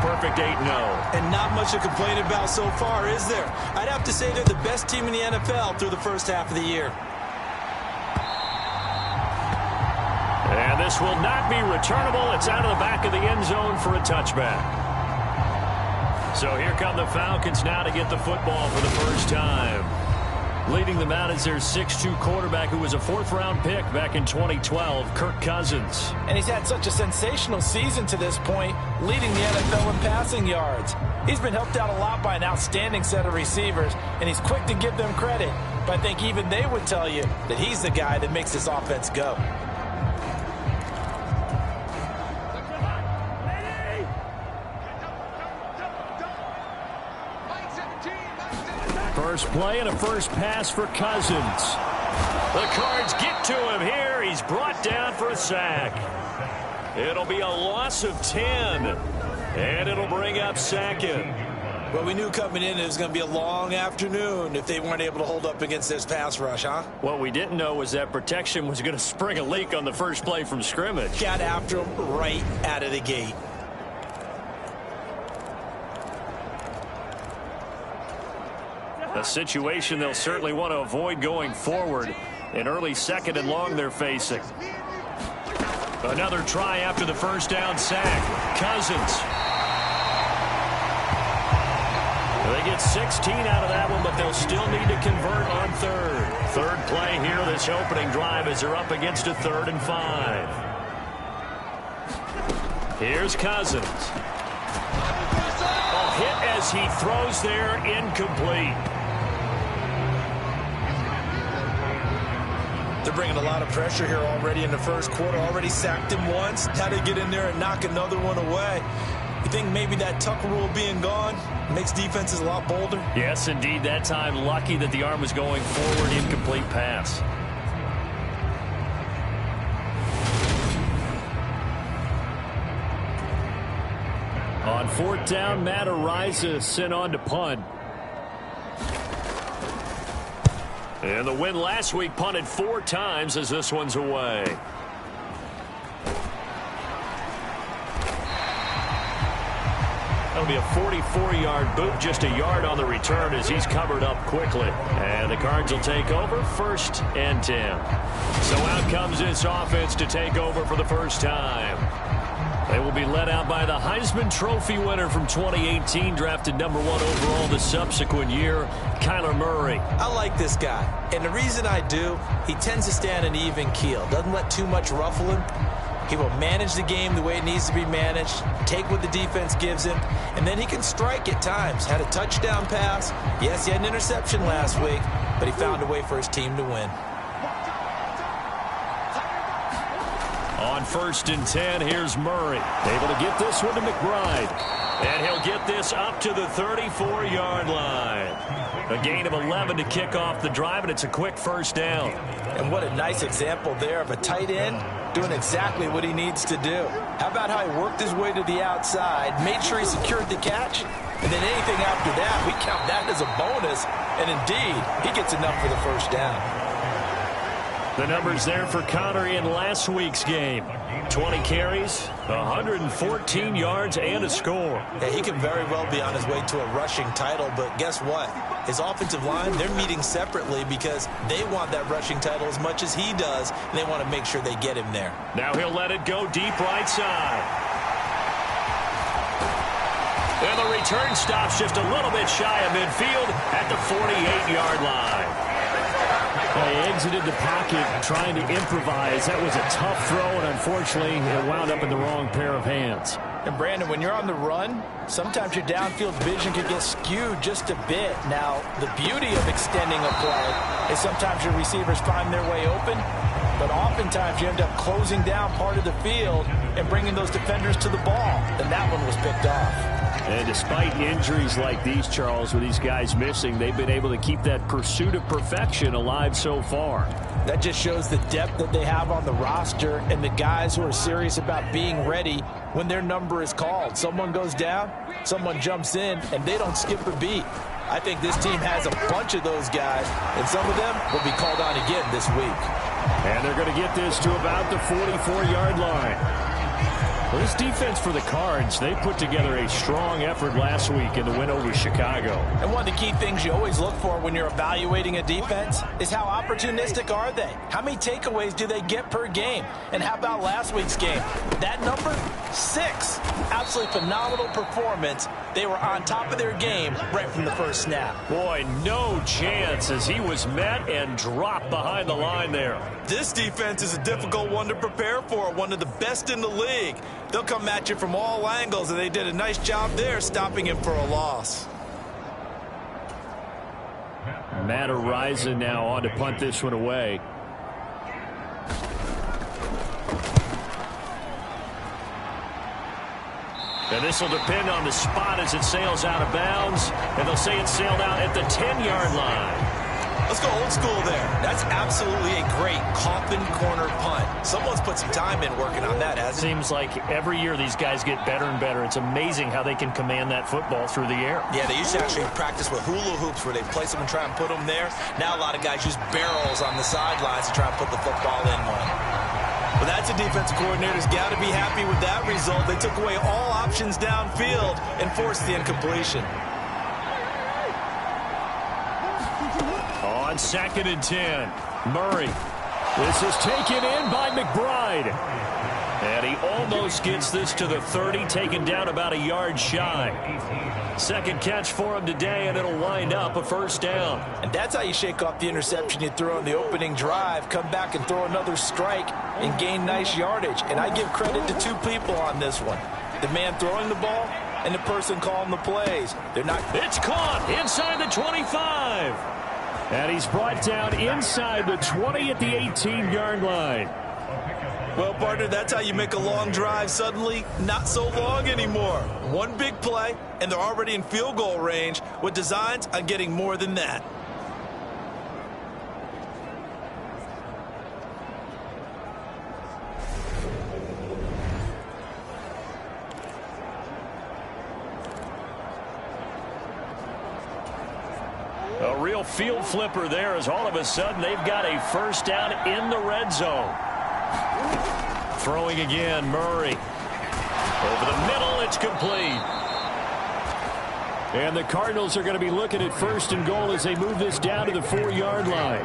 perfect 8-0. And not much to complain about so far, is there? I'd have to say they're the best team in the NFL through the first half of the year. And this will not be returnable. It's out of the back of the end zone for a touchback. So here come the Falcons now to get the football for the first time. Leading them out is their 6'2 quarterback who was a fourth-round pick back in 2012, Kirk Cousins. And he's had such a sensational season to this point, leading the NFL in passing yards. He's been helped out a lot by an outstanding set of receivers, and he's quick to give them credit. But I think even they would tell you that he's the guy that makes this offense go. First play and a first pass for Cousins. The Cards get to him here. He's brought down for a sack. It'll be a loss of 10, and it'll bring up second. Well, we knew coming in it was going to be a long afternoon if they weren't able to hold up against this pass rush, huh? What we didn't know was that protection was going to spring a leak on the first play from scrimmage. Got after him right out of the gate. A situation they'll certainly want to avoid going forward. An early second and long they're facing. Another try after the first down sack. Cousins. They get 16 out of that one, but they'll still need to convert on third. Third play here this opening drive as they're up against a 3rd and 5. Here's Cousins. A hit as he throws there, incomplete. They're bringing a lot of pressure here already in the first quarter. Already sacked him once. Now to get in there and knock another one away. You think maybe that tuck rule being gone makes defenses a lot bolder? Yes, indeed. That time, lucky that the arm was going forward. Incomplete pass. On 4th down, Matt Ariza sent on to punt. And the win last week punted 4 times as this one's away. That'll be a 44-yard boot, just a yard on the return as he's covered up quickly. And the Cards will take over 1st and 10. So out comes this offense to take over for the first time. They will be led out by the Heisman Trophy winner from 2018, drafted #1 overall the subsequent year, Kyler Murray. I like this guy, and the reason I do, he tends to stand an even keel, doesn't let too much ruffle him. He will manage the game the way it needs to be managed, take what the defense gives him, and then he can strike at times. Had a touchdown pass. Yes, he had an interception last week, but he found a way for his team to win. On 1st and 10, here's Murray. Able to get this one to McBride. And he'll get this up to the 34-yard line. A gain of 11 to kick off the drive, and it's a quick first down. And what a nice example there of a tight end doing exactly what he needs to do. How about how he worked his way to the outside, made sure he secured the catch, and then anything after that, we count that as a bonus. And indeed, he gets enough for the first down. The numbers there for Connor in last week's game. 20 carries, 114 yards, and a score. Yeah, he could very well be on his way to a rushing title, but guess what? His offensive line, they're meeting separately because they want that rushing title as much as he does, and they want to make sure they get him there. Now he'll let it go deep right side. And the return stops just a little bit shy of midfield at the 48-yard line. They exited the pocket trying to improvise. That was a tough throw, and unfortunately, it wound up in the wrong pair of hands. And Brandon, when you're on the run, sometimes your downfield vision can get skewed just a bit. Now, the beauty of extending a play is sometimes your receivers find their way open, but oftentimes you end up closing down part of the field and bringing those defenders to the ball. And that one was picked off. And despite injuries like these, Charles, with these guys missing, they've been able to keep that pursuit of perfection alive so far. That just shows the depth that they have on the roster and the guys who are serious about being ready when their number is called. Someone goes down, someone jumps in, and they don't skip a beat. I think this team has a bunch of those guys, and some of them will be called on again this week. And they're going to get this to about the 44-yard line. Well, this defense for the Cards, they put together a strong effort last week in the win over Chicago. And one of the key things you always look for when you're evaluating a defense is how opportunistic are they? How many takeaways do they get per game? And how about last week's game? That number, 6. Absolutely phenomenal performance. They were on top of their game right from the first snap. Boy, no chance as he was met and dropped behind the line there. This defense is a difficult one to prepare for, one of the best in the league. They'll come at you from all angles, and they did a nice job there stopping him for a loss. Matt Arizona now on to punt this one away. And this will depend on the spot as it sails out of bounds. And they'll say it sailed out at the 10-yard line. Let's go old school there. That's absolutely a great coffin corner punt. Someone's put some time in working on that, hasn't it? Seems like every year these guys get better and better. It's amazing how they can command that football through the air. Yeah, they used to actually practice with hula hoops where they place them and try and put them there. Now a lot of guys use barrels on the sidelines to try and put the football in one. But that's a defensive coordinator's got to be happy with that result. They took away all options downfield and forced the incompletion. On 2nd and 10, Murray. This is taken in by McBride. And he almost gets this to the 30, taken down about a yard shy. Second catch for him today, and it'll wind up a first down. And that's how you shake off the interception you throw on the opening drive, come back and throw another strike and gain nice yardage. And I give credit to 2 people on this one. The man throwing the ball and the person calling the plays. They're not. It's caught inside the 25. And he's brought down inside the 20 at the 18-yard line. Well, partner, that's how you make a long drive suddenly not so long anymore. One big play, and they're already in field goal range with designs on getting more than that. A real field flipper there as all of a sudden they've got a first down in the red zone. Throwing again, Murray. Over the middle, it's complete. And the Cardinals are going to be looking at 1st and goal as they move this down to the 4-yard line.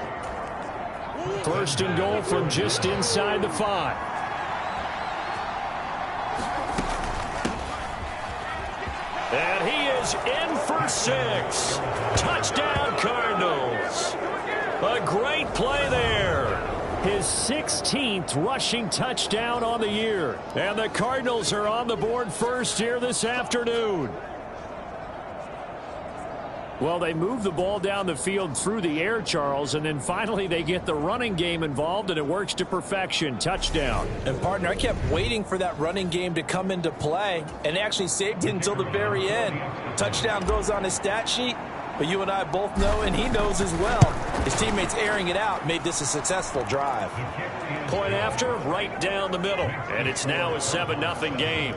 1st and goal from just inside the 5. And he is in for 6. Touchdown, Cardinals. A great play there. His 16th rushing touchdown on the year. And the Cardinals are on the board first here this afternoon. Well, they move the ball down the field through the air, Charles, and then finally they get the running game involved, and it works to perfection. Touchdown. And, partner, I kept waiting for that running game to come into play, and actually saved it until the very end. Touchdown goes on his stat sheet, but you and I both know, and he knows as well, his teammates airing it out made this a successful drive. Point after, right down the middle, and it's now a 7-0 game.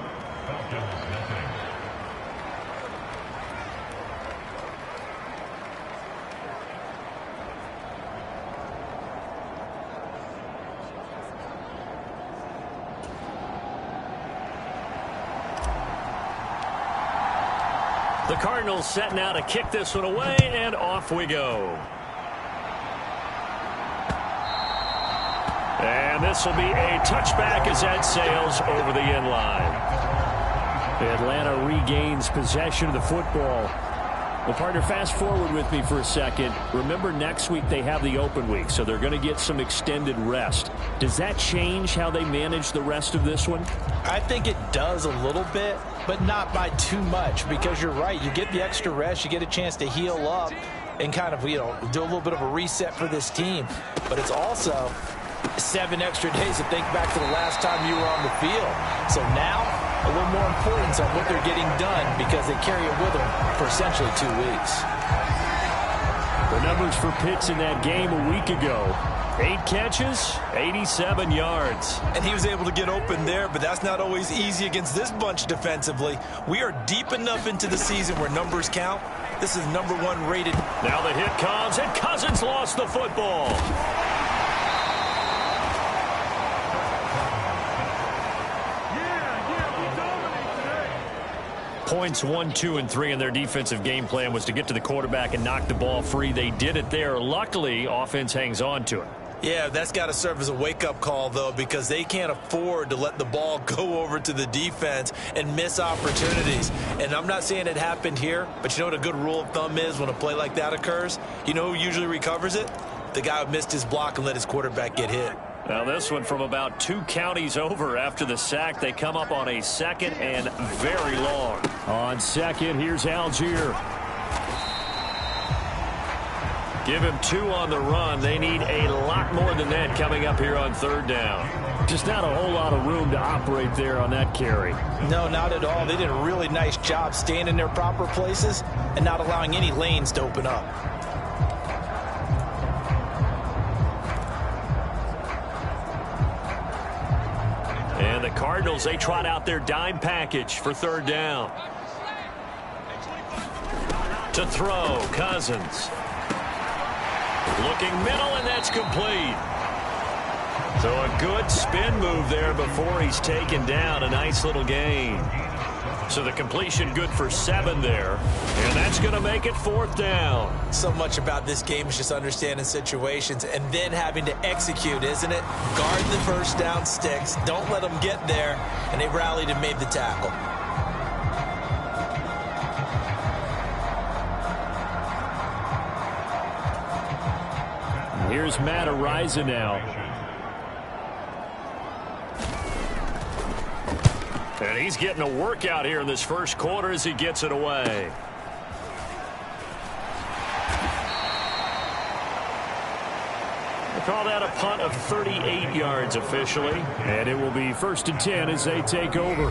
The Cardinals setting out to kick this one away, and off we go. And this will be a touchback as that sails over the end line. Atlanta regains possession of the football. Well, partner, fast forward with me for a second. Remember, next week they have the open week, so they're going to get some extended rest. Does that change how they manage the rest of this one? I think it does a little bit, but not by too much, because you're right. You get the extra rest, you get a chance to heal up and kind of, do a little bit of a reset for this team. But it's also 7 extra days to think back to the last time you were on the field. So now, a little more importance on what they're getting done because they carry it with them for essentially 2 weeks. The numbers for Pitts in that game a week ago. 8 catches, 87 yards. And he was able to get open there, but that's not always easy against this bunch defensively. We are deep enough into the season where numbers count. This is #1 rated. Now the hit comes, and Cousins lost the football. Points 1, 2, and 3 in their defensive game plan was to get to the quarterback and knock the ball free. They did it there. Luckily, offense hangs on to it. Yeah, that's got to serve as a wake-up call, though, because they can't afford to let the ball go over to the defense and miss opportunities. And I'm not saying it happened here, but you know what a good rule of thumb is when a play like that occurs? You know who usually recovers it? The guy who missed his block and let his quarterback get hit. Now this one from about 2 counties over after the sack. They come up on a 2nd and very long. On 2nd, here's Algier. Give him 2 on the run. They need a lot more than that coming up here on 3rd down. Just not a whole lot of room to operate there on that carry. No, not at all. They did a really nice job staying in their proper places and not allowing any lanes to open up. And the Cardinals, they trot out their dime package for 3rd down. To throw, Cousins. Looking middle, and that's complete. So a good spin move there before he's taken down. A nice little gain. So the completion good for 7 there. And that's going to make it 4th down. So much about this game is just understanding situations and then having to execute, isn't it? Guard the first down sticks. Don't let them get there. And they rallied and made the tackle. Here's Matt Arizona now. And he's getting a workout here in this first quarter as he gets it away. They call that a punt of 38 yards officially. And it will be 1st and 10 as they take over.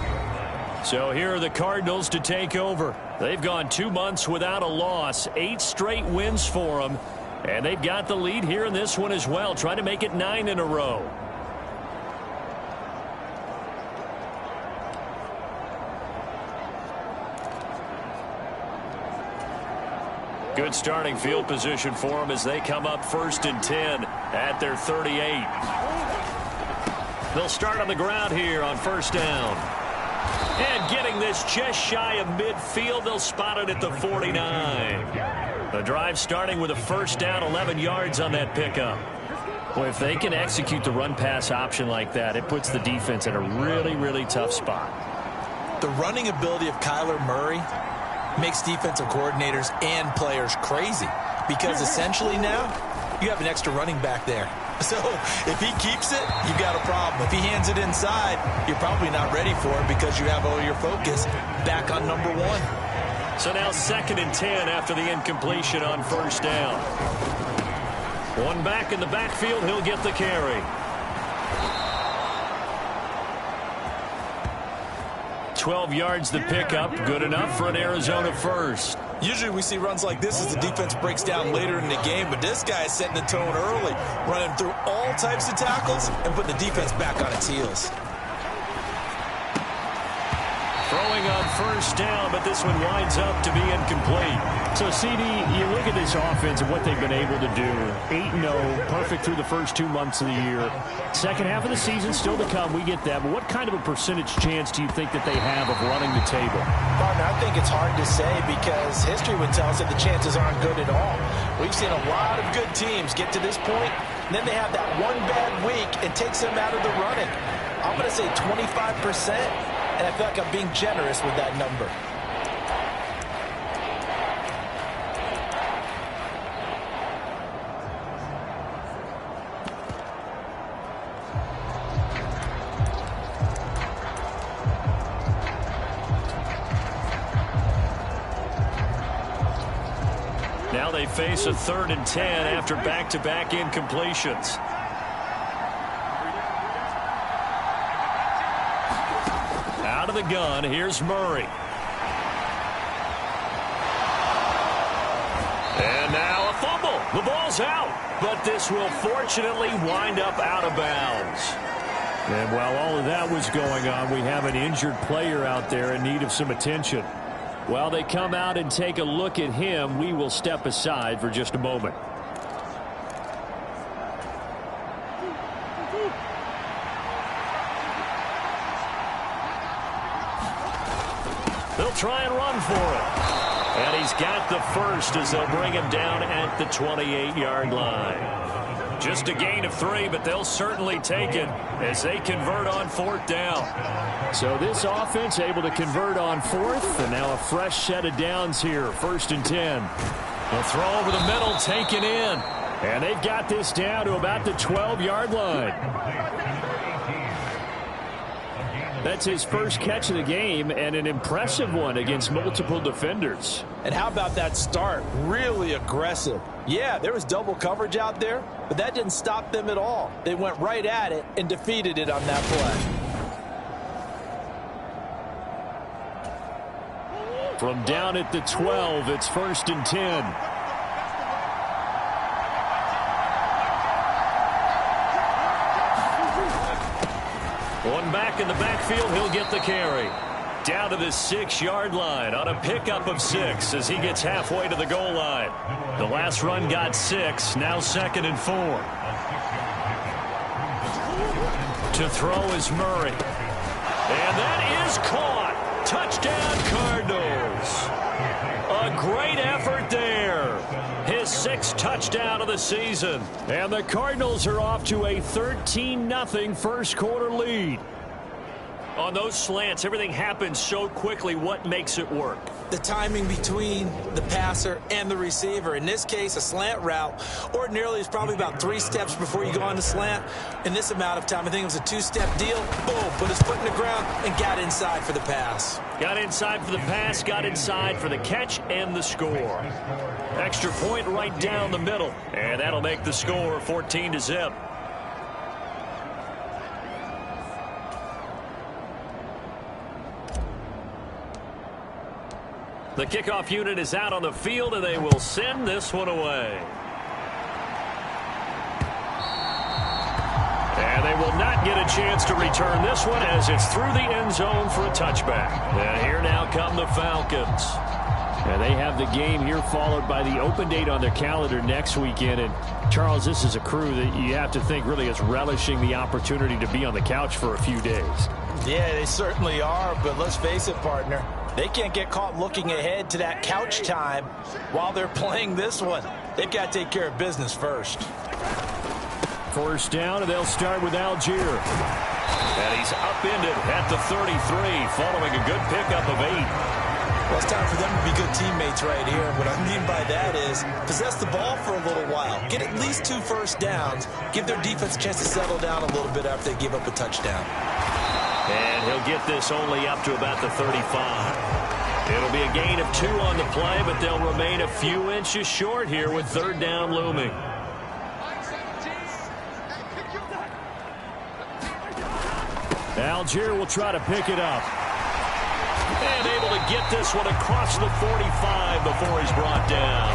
So here are the Cardinals to take over. They've gone 2 months without a loss. 8 straight wins for them. And they've got the lead here in this one as well, trying to make it 9 in a row. Good starting field position for them as they come up 1st and 10 at their 38. They'll start on the ground here on 1st down. And getting this just shy of midfield, they'll spot it at the 49. The drive starting with a 1st down, 11 yards on that pickup. Well, if they can execute the run-pass option like that, it puts the defense in a really, really tough spot. The running ability of Kyler Murray makes defensive coordinators and players crazy because essentially now you have an extra running back there. So if he keeps it, you've got a problem. If he hands it inside, you're probably not ready for it because you have all your focus back on number 1. So now 2nd and 10 after the incompletion on 1st down. One back in the backfield, he'll get the carry. 12 yards the pickup, good enough for an Arizona first. Usually we see runs like this as the defense breaks down later in the game, but this guy is setting the tone early, running through all types of tackles and putting the defense back on its heels. Throwing on 1st down, but this one winds up to be incomplete. So, CD, you look at this offense and what they've been able to do. 8-0, perfect through the first 2 months of the year. Second half of the season still to come, we get that. But what kind of a percentage chance do you think that they have of running the table? Partner, I think it's hard to say because history would tell us that the chances aren't good at all. We've seen a lot of good teams get to this point, and then they have that one bad week and takes them out of the running. I'm going to say 25%. And I feel like I'm being generous with that number. Now they face a 3rd and 10 after back-to-back incompletions. Out of the gun, here's Murray. And now a fumble. The ball's out, but this will fortunately wind up out of bounds. And while all of that was going on, we have an injured player out there in need of some attention. While they come out and take a look at him, we will step aside for just a moment. They'll try and run for it. And he's got the first as they'll bring him down at the 28-yard line. Just a gain of 3, but they'll certainly take it as they convert on 4th down. So this offense able to convert on 4th, and now a fresh set of downs here, 1st and 10. They'll throw over the middle, taken in. And they've got this down to about the 12-yard line. That's his first catch of the game, and an impressive one against multiple defenders. And how about that start? Really aggressive. Yeah, there was double coverage out there, but that didn't stop them at all. They went right at it and defeated it on that play. From down at the 12, it's 1st and 10. One back in the backfield, he'll get the carry. Down to the 6-yard line on a pickup of 6 as he gets halfway to the goal line. The last run got 6, now 2nd and 4. To throw is Murray. And that is caught. Touchdown, Cardinals. A great effort there. His 6th touchdown of the season. And the Cardinals are off to a 13-0 first quarter lead. On those slants, everything happens so quickly. What makes it work? The timing between the passer and the receiver. In this case, a slant route ordinarily is probably about 3 steps before you go on the slant. In this amount of time, I think it was a 2-step deal. Boom, put his foot in the ground and got inside for the pass. Got inside for the pass, got inside for the catch and the score. Extra point right down the middle. And that'll make the score 14-0. The kickoff unit is out on the field, and they will send this one away. And they will not get a chance to return this one as it's through the end zone for a touchback. And here now come the Falcons. And they have the game here followed by the open date on their calendar next weekend. And, Charles, this is a crew that you have to think really is relishing the opportunity to be on the couch for a few days. Yeah, they certainly are, but let's face it, partner. They can't get caught looking ahead to that couch time while they're playing this one. They've got to take care of business first. 1st down, and they'll start with Algier. And he's upended at the 33, following a good pickup of 8. Well, it's time for them to be good teammates right here. What I mean by that is possess the ball for a little while. Get at least 2 first downs. Give their defense a chance to settle down a little bit after they give up a touchdown. And he'll get this only up to about the 35. It'll be a gain of 2 on the play, but they'll remain a few inches short here with 3rd down looming. Algier will try to pick it up. And able to get this one across the 45 before he's brought down.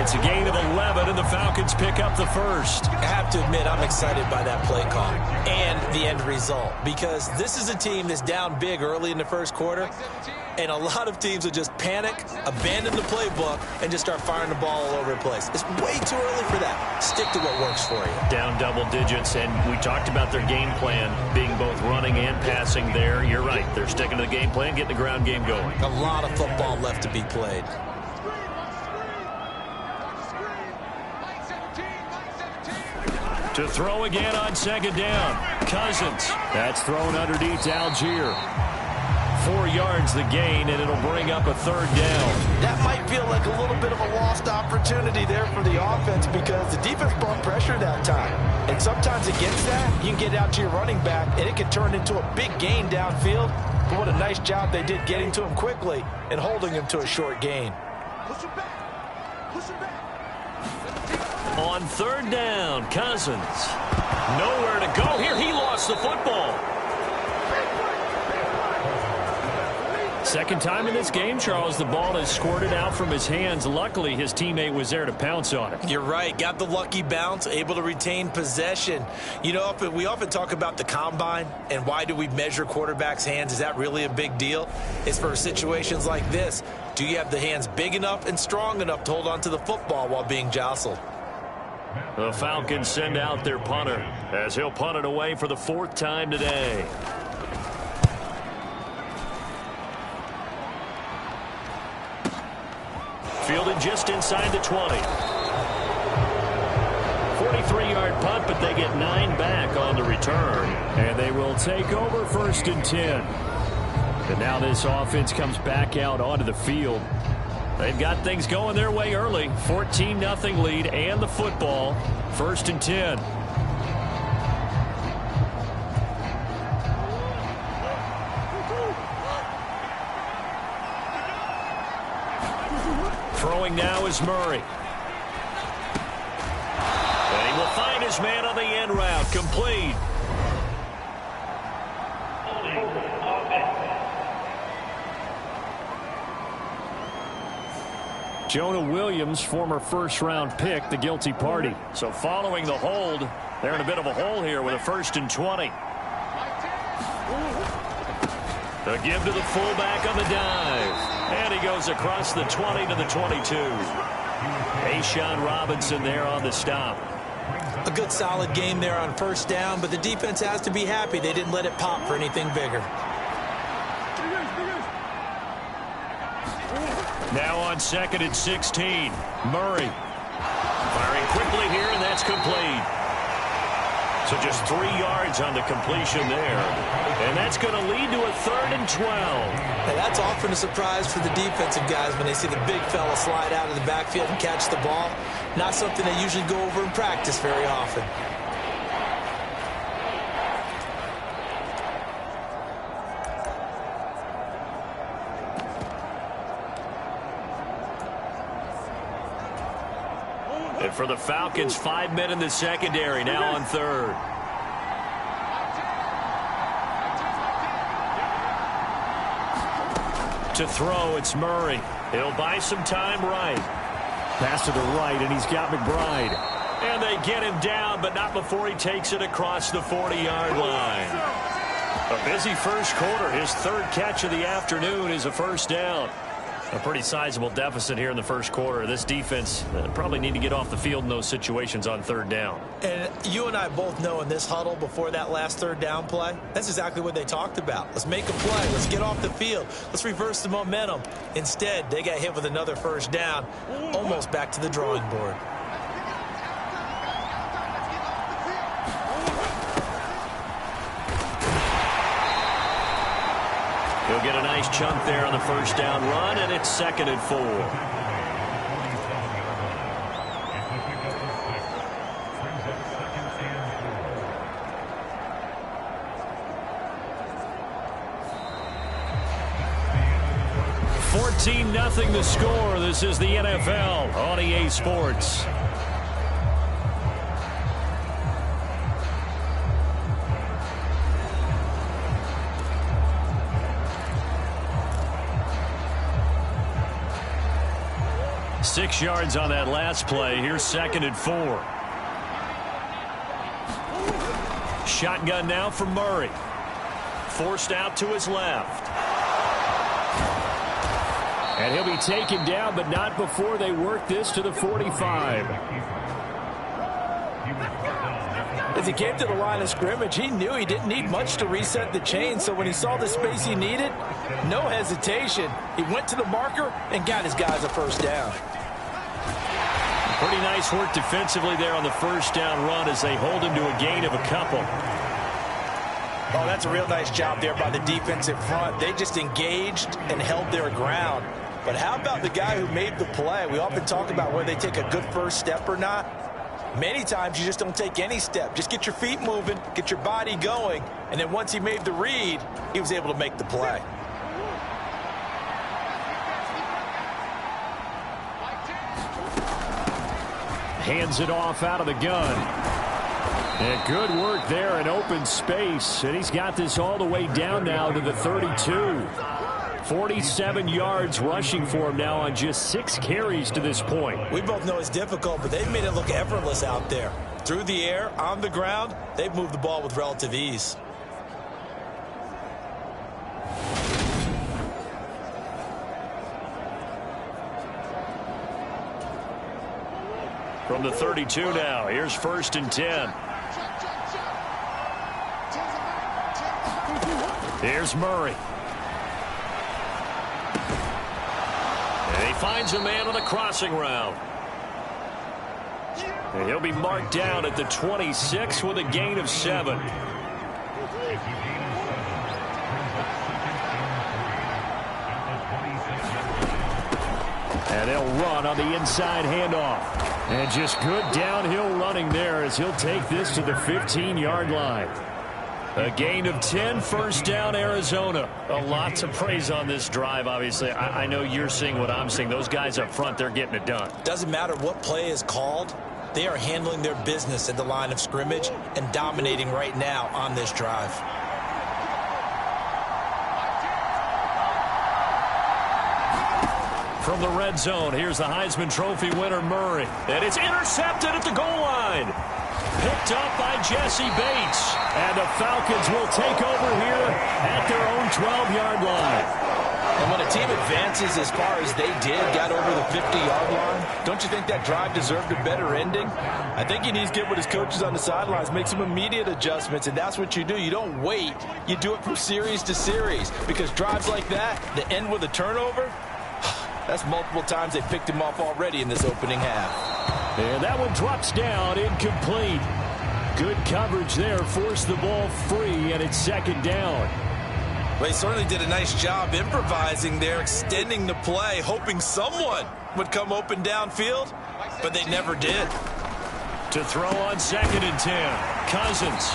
It's a gain of 11, and the Falcons pick up the first. I have to admit, I'm excited by that play call and the end result, because this is a team that's down big early in the first quarter, and a lot of teams will just panic, abandon the playbook, and just start firing the ball all over the place. It's way too early for that. Stick to what works for you. Down double digits, and we talked about their game plan being both running and passing there. You're right. They're sticking to the game plan, getting the ground game going. A lot of football left to be played. To throw again on 2nd down. Cousins. That's thrown underneath to Algier. 4 yards the gain, and it'll bring up a 3rd down. That might feel like a little bit of a lost opportunity there for the offense because the defense brought pressure that time. And sometimes against that, you can get out to your running back, and it can turn into a big gain downfield. But what a nice job they did getting to him quickly and holding him to a short gain. Push him back. Push him back. On 3rd down, Cousins. Nowhere to go here. He lost the football. Second time in this game, Charles, the ball has squirted out from his hands. Luckily, his teammate was there to pounce on it. You're right. Got the lucky bounce, able to retain possession. You know, we often talk about the combine and why do we measure quarterbacks' hands. Is that really a big deal? It's for situations like this. Do you have the hands big enough and strong enough to hold on to the football while being jostled? The Falcons send out their punter as he'll punt it away for the 4th time today. Fielded just inside the 20. 43-yard punt, but they get 9 back on the return. And they will take over 1st and 10. And now this offense comes back out onto the field. They've got things going their way early. 14-0 lead and the football. 1st and 10. Throwing now is Murray. And he will find his man on the end route. Complete. Jonah Williams, former first-round pick, the guilty party. So following the hold, they're in a bit of a hole here with a 1st and 20. The give to the fullback on the dive. And he goes across the 20 to the 22. A'Shawn Robinson there on the stop. A good solid game there on 1st down, but the defense has to be happy they didn't let it pop for anything bigger. Now on 2nd and 16. Murray firing quickly here, and that's complete. So just 3 yards on the completion there. And that's going to lead to a 3rd and 12. Now that's often a surprise for the defensive guys when they see the big fella slide out of the backfield and catch the ball. Not something they usually go over in practice very often. And for the Falcons, 5 men in the secondary, now on 3rd. To throw, it's Murray. He'll buy some time right. Pass to the right, and he's got McBride. And they get him down, but not before he takes it across the 40-yard line. A busy first quarter. His 3rd catch of the afternoon is a 1st down. A pretty sizable deficit here in the first quarter. This defense probably need to get off the field in those situations on 3rd down. And you and I both know in this huddle before that last 3rd down play, that's exactly what they talked about. Let's make a play. Let's get off the field. Let's reverse the momentum. Instead, they got hit with another 1st down, almost back to the drawing board. He'll get a nice chunk there on the 1st down run, and it's 2nd and 4. $14-0 the score. This is the NFL on EA Sports. Six yards on that last play. Here's 2nd and 4. Shotgun now for Murray. Forced out to his left. And he'll be taken down, but not before they work this to the 45. As he came to the line of scrimmage, he knew he didn't need much to reset the chain, so when he saw the space he needed, no hesitation. He went to the marker and got his guys a 1st down. Pretty nice work defensively there on the 1st down run as they hold him to a gain of a couple. Oh, that's a real nice job there by the defensive front. They just engaged and held their ground. But how about the guy who made the play? We often talk about whether they take a good first step or not. Many times you just don't take any step. Just get your feet moving, get your body going, and then once he made the read, he was able to make the play. Hands it off out of the gun. And good work there in open space. And he's got this all the way down now to the 32. 47 yards rushing for him now on just 6 carries to this point. We both know it's difficult, but they've made it look effortless out there. Through the air, on the ground, they've moved the ball with relative ease. From the 32 now, here's 1st and 10. Here's Murray. And He finds a man on the crossing route. And he'll be marked down at the 26 with a gain of 7. And they'll run on the inside handoff. And just good downhill running there as he'll take this to the 15-yard line. A gain of 10, first down, Arizona. A lot to praise on this drive, obviously. I know you're seeing what I'm seeing. Those guys up front, they're getting it done. Doesn't matter what play is called. They are handling their business at the line of scrimmage and dominating right now on this drive. From the red zone, here's the Heisman Trophy winner, Murray. And it's intercepted at the goal line. Picked up by Jesse Bates. And the Falcons will take over here at their own 12-yard line. And when a team advances as far as they did, got over the 50-yard line, don't you think that drive deserved a better ending? I think he needs to get with his coaches on the sidelines, make some immediate adjustments, and that's what you do. You don't wait. You do it from series to series, because drives like that end with a turnover, that's multiple times they picked him off already in this opening half. And that one drops down, incomplete. Good coverage there, forced the ball free, and it's second down. Well, he certainly did a nice job improvising there, extending the play, hoping someone would come open downfield, but they never did. To throw on 2nd and 10, Cousins.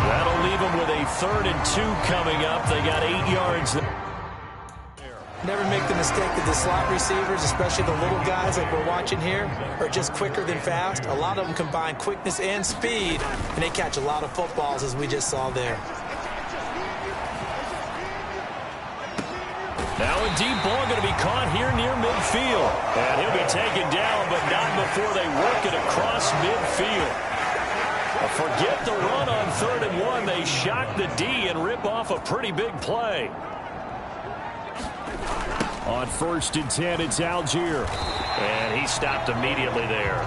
That'll leave them with a 3rd and 2 coming up. They got 8 yards there. Never make the mistake that the slot receivers, especially the little guys like we're watching here, are just quicker than fast. A lot of them combine quickness and speed, and they catch a lot of footballs, as we just saw there. Now a deep ball going to be caught here near midfield. And he'll be taken down, but not before they work it across midfield. Forget the run on 3rd and 1. They shock the D and rip off a pretty big play. On 1st and 10, it's Algier. And he stopped immediately there.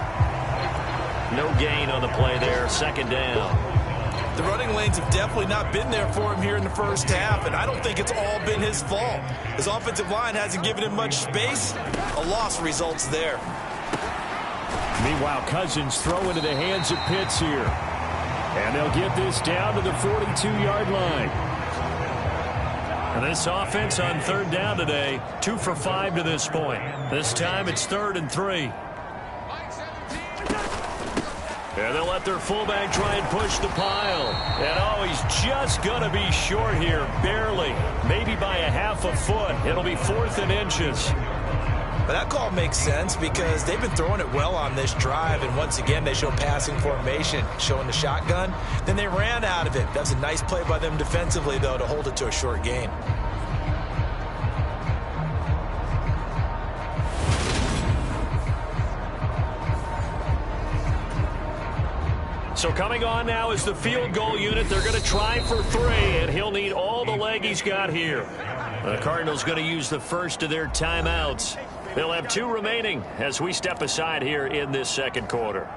No gain on the play there. 2nd down. The running lanes have definitely not been there for him here in the first half, and I don't think it's all been his fault. His offensive line hasn't given him much space. A loss results there. Meanwhile, Cousins throw into the hands of Pitts here. And they'll get this down to the 42-yard line. And this offense on 3rd down today, 2 for 5 to this point. This time it's 3rd and 3. And they'll let their fullback try and push the pile. And oh, he's just going to be short here, barely. Maybe by a half a foot. It'll be 4th and inches. But that call makes sense because they've been throwing it well on this drive, and once again they show passing formation, showing the shotgun. Then they ran out of it. That's a nice play by them defensively, though, to hold it to a short gain. So coming on now is the field goal unit. They're going to try for 3, and he'll need all the leg he's got here. The Cardinals going to use the first of their timeouts. They'll have 2 remaining as we step aside here in this 2nd quarter.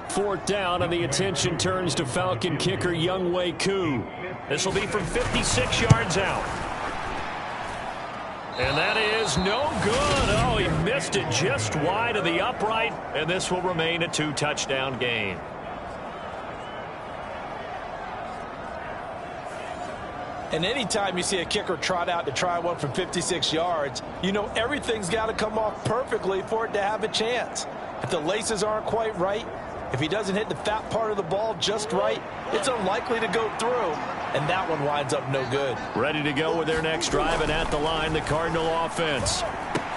4th down, and the attention turns to Falcon kicker Younghoe Koo. This will be from 56 yards out. And that is no good. Oh, he missed it just wide of the upright, and this will remain a 2-touchdown game. And anytime you see a kicker trot out to try one from 56 yards, you know everything's got to come off perfectly for it to have a chance. If the laces aren't quite right, if he doesn't hit the fat part of the ball just right, it's unlikely to go through, and that one winds up no good. Ready to go with their next drive, and at the line, the Cardinal offense.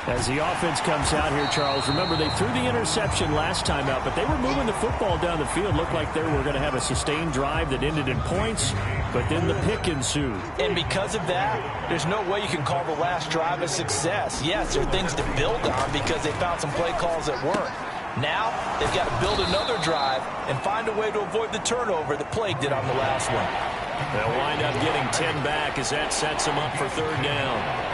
As the offense comes out here, Charles, remember they threw the interception last time out, but they were moving the football down the field. Looked like they were going to have a sustained drive that ended in points, but then the pick ensued. And because of that, there's no way you can call the last drive a success. Yes, there are things to build on because they found some play calls that worked. Now, they've got to build another drive and find a way to avoid the turnover that plagued it on the last one. They'll wind up getting 10 back as that sets them up for 3rd down.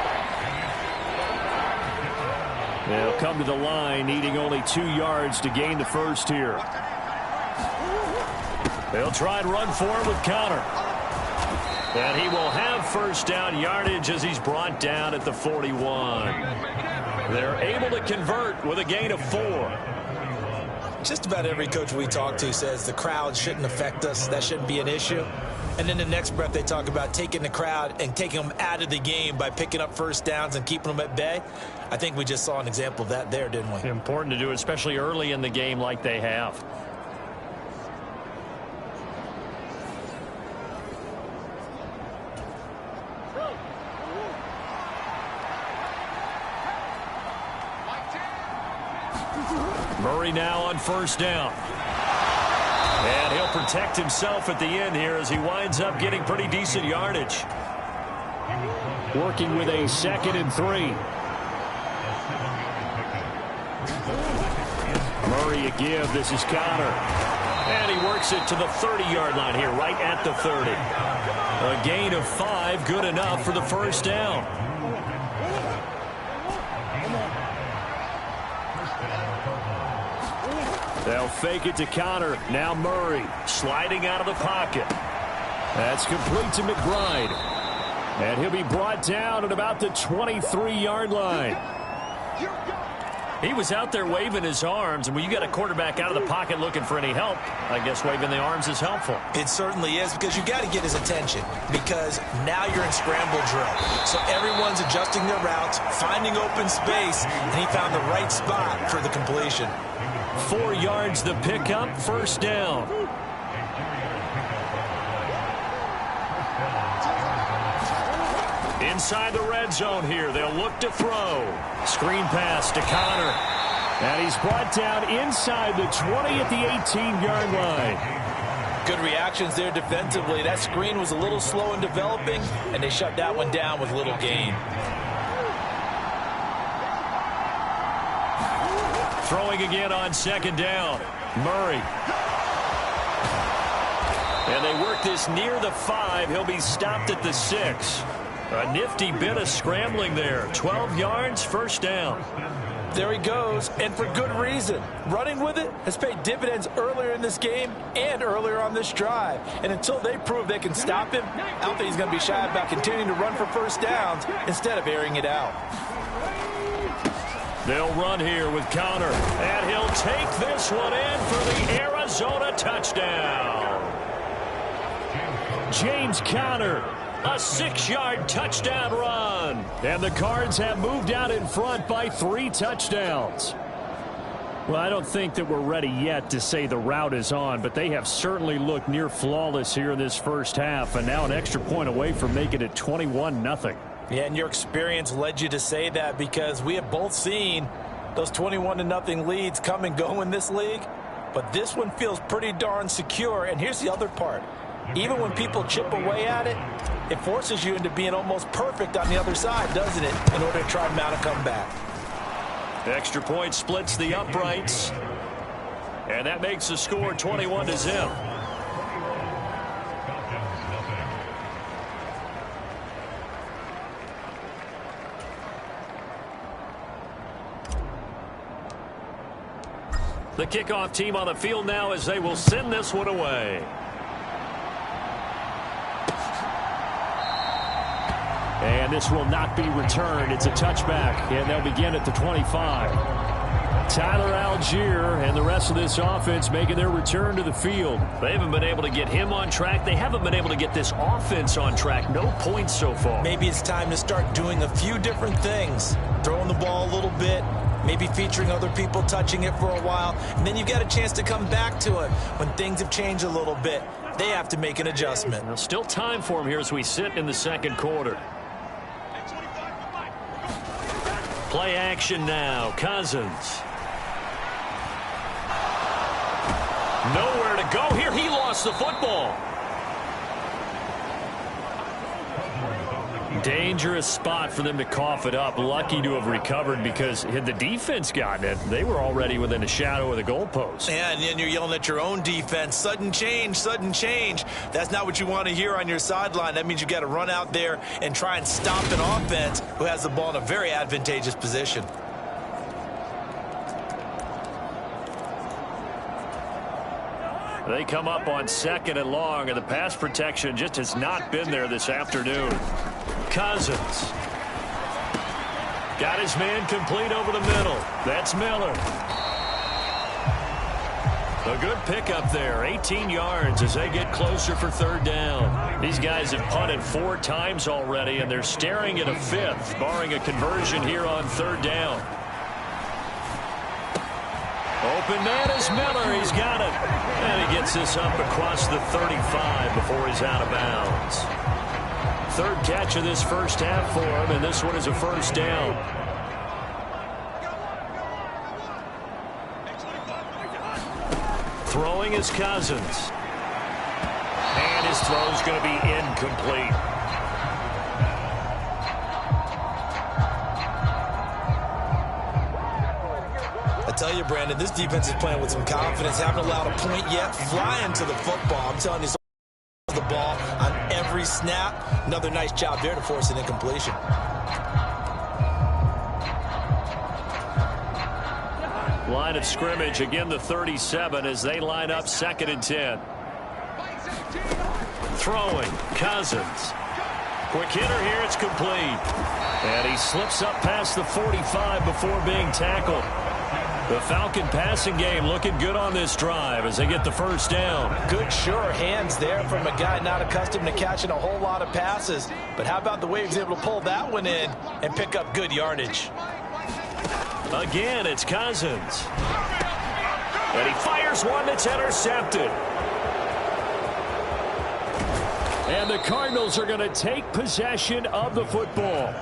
They'll come to the line, needing only 2 yards to gain the first here. They'll try and run for him with Connor. And he will have first down yardage as he's brought down at the 41. They're able to convert with a gain of 4. Just about every coach we talk to says the crowd shouldn't affect us. That shouldn't be an issue. And then the next breath they talk about taking the crowd and taking them out of the game by picking up first downs and keeping them at bay. I think we just saw an example of that there, didn't we? Important to do it, especially early in the game like they have. Murray now on first down. And he'll protect himself at the end here as he winds up getting pretty decent yardage. Working with a 2nd and 3. Murray a give. This is Connor. And he works it to the 30-yard line here, right at the 30. A gain of 5, good enough for the first down. They'll fake it to Connor. Now Murray sliding out of the pocket. That's complete to McBride. And he'll be brought down at about the 23-yard line. He was out there waving his arms, and when you got a quarterback out of the pocket looking for any help, I guess waving the arms is helpful. It certainly is, because you got to get his attention, because now you're in scramble drill. So everyone's adjusting their routes, finding open space, and he found the right spot for the completion. 4 yards the pickup, first down. Inside the red zone here, they'll look to throw. Screen pass to Connor. And he's brought down inside the 20 at the 18-yard line. Good reactions there defensively. That screen was a little slow in developing, and they shut that one down with little gain. Throwing again on second down. Murray. And they work this near the 5. He'll be stopped at the 6. A nifty bit of scrambling there. 12 yards, first down. There he goes, and for good reason. Running with it has paid dividends earlier in this game and earlier on this drive. And until they prove they can stop him, I don't think he's going to be shy about continuing to run for first downs instead of airing it out. They'll run here with Connor, and he'll take this one in for the Arizona touchdown. James Conner. A 6-yard touchdown run. And the Cards have moved out in front by 3 touchdowns. Well, I don't think that we're ready yet to say the route is on, but they have certainly looked near flawless here in this first half, and now an extra point away from making it 21-0. Yeah, and your experience led you to say that, because we have both seen those 21-0 leads come and go in this league. But this one feels pretty darn secure. And here's the other part. Even when people chip away at it, it forces you into being almost perfect on the other side, doesn't it, in order to try and mount a comeback. Extra point splits the uprights. And that makes the score 21-0. The kickoff team on the field now as they will send this one away. And this will not be returned. It's a touchback, and they'll begin at the 25. Tyler Algier and the rest of this offense making their return to the field. They haven't been able to get him on track. They haven't been able to get this offense on track. No points so far. Maybe it's time to start doing a few different things. Throwing the ball a little bit, maybe featuring other people touching it for a while, and then you've got a chance to come back to it when things have changed a little bit. They have to make an adjustment. Well, still time for him here as we sit in the second quarter. Play action now. Cousins. Nowhere to go here. He lost the football. Dangerous spot for them to cough it up. Lucky to have recovered, because had the defense gotten it, they were already within a shadow of the goalpost. Yeah, and then you're yelling at your own defense. Sudden change, sudden change. That's not what you want to hear on your sideline. That means you've got to run out there and try and stop an offense who has the ball in a very advantageous position. They come up on 2nd and long, and the pass protection just has not been there this afternoon. Cousins. Got his man complete over the middle. That's Miller. A good pickup there. 18 yards as they get closer for 3rd down. These guys have punted 4 times already, and they're staring at a 5th, barring a conversion here on 3rd down. Open man is Miller. He's got it. And he gets this up across the 35 before he's out of bounds. 3rd catch of this first half for him, and this one is a 1st down. Throwing is Cousins. And his throw's going to be incomplete. I tell you, Brandon, this defense is playing with some confidence. Haven't allowed a point yet. Flying to the football. I'm telling you, the ball on every snap. Another nice job there to force an incompletion. Line of scrimmage, again the 37 as they line up 2nd and 10. Throwing, Cousins. Quick hitter here, it's complete. And he slips up past the 45 before being tackled. The Falcon passing game looking good on this drive as they get the 1st down. Good, sure hands there from a guy not accustomed to catching a whole lot of passes. But how about the way he was able to pull that one in and pick up good yardage? Again, it's Cousins. And he fires one that's intercepted. And the Cardinals are going to take possession of the football.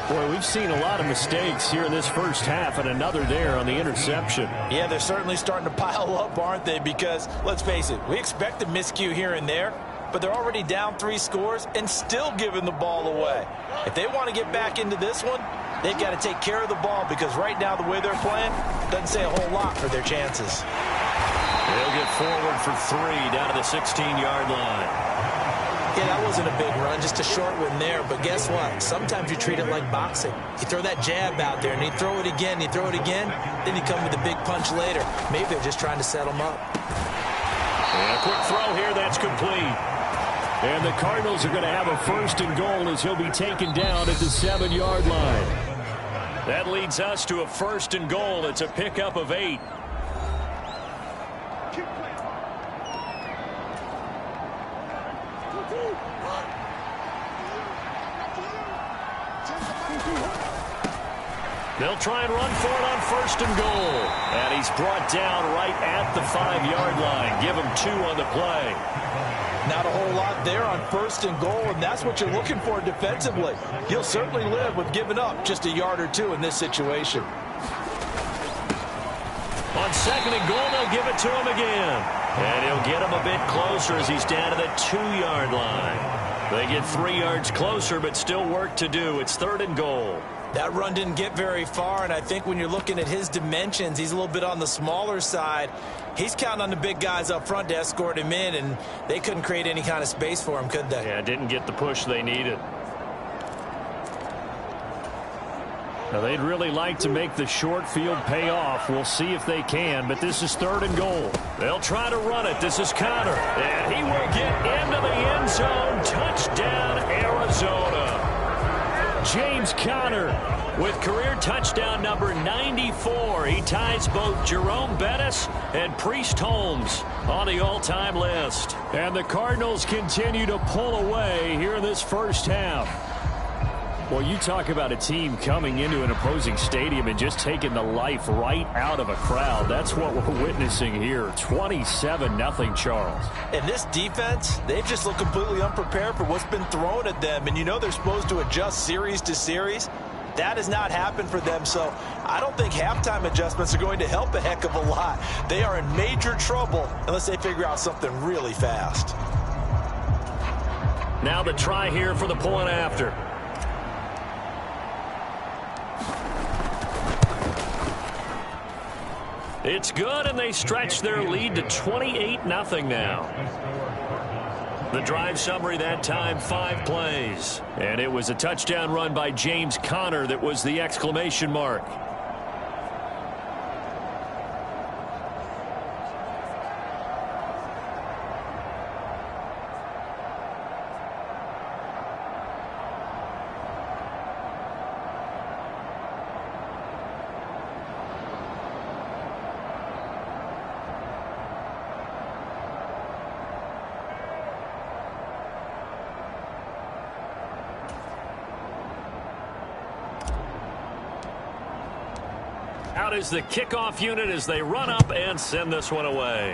Boy, we've seen a lot of mistakes here in this first half, and another there on the interception. Yeah, they're certainly starting to pile up, aren't they? Because, let's face it, we expect a miscue here and there, but they're already down 3 scores and still giving the ball away. If they want to get back into this one, they've got to take care of the ball because right now the way they're playing doesn't say a whole lot for their chances. They'll get forward for 3 down to the 16-yard line. Yeah, that wasn't a big run, just a short one there. But guess what? Sometimes you treat it like boxing. You throw that jab out there, and you throw it again, you throw it again, then you come with a big punch later. Maybe they're just trying to set them up. And a quick throw here, that's complete. And the Cardinals are going to have a 1st and goal as he'll be taken down at the 7-yard line. That leads us to a 1st and goal. It's a pickup of 8. They'll try and run for it on 1st and goal. And he's brought down right at the 5-yard line. Give him 2 on the play. Not a whole lot there on 1st and goal, and that's what you're looking for defensively. You'll certainly live with giving up just a yard or 2 in this situation. On 2nd and goal, they'll give it to him again. And he'll get him a bit closer as he's down to the 2-yard line. They get 3 yards closer, but still work to do. It's 3rd and goal. That run didn't get very far, and I think when you're looking at his dimensions, he's a little bit on the smaller side. He's counting on the big guys up front to escort him in, and they couldn't create any kind of space for him, could they? Yeah, didn't get the push they needed. Now, they'd really like to make the short field pay off. We'll see if they can, but this is 3rd and goal. They'll try to run it. This is Connor, and he will get into the end zone. Touchdown, Arizona. James Conner with career touchdown number 94. He ties both Jerome Bettis and Priest Holmes on the all-time list. And the Cardinals continue to pull away here in this first half. Well, you talk about a team coming into an opposing stadium and just taking the life right out of a crowd. That's what we're witnessing here. 27-0, Charles. And this defense, they've just looked completely unprepared for what's been thrown at them. And you know they're supposed to adjust series to series. That has not happened for them, so I don't think halftime adjustments are going to help a heck of a lot. They are in major trouble unless they figure out something really fast. Now the try here for the point after. It's good, and they stretch their lead to 28-0 now. The drive summary that time, 5 plays. And it was a touchdown run by James Conner that was the exclamation mark. Out is the kickoff unit as they run up and send this one away.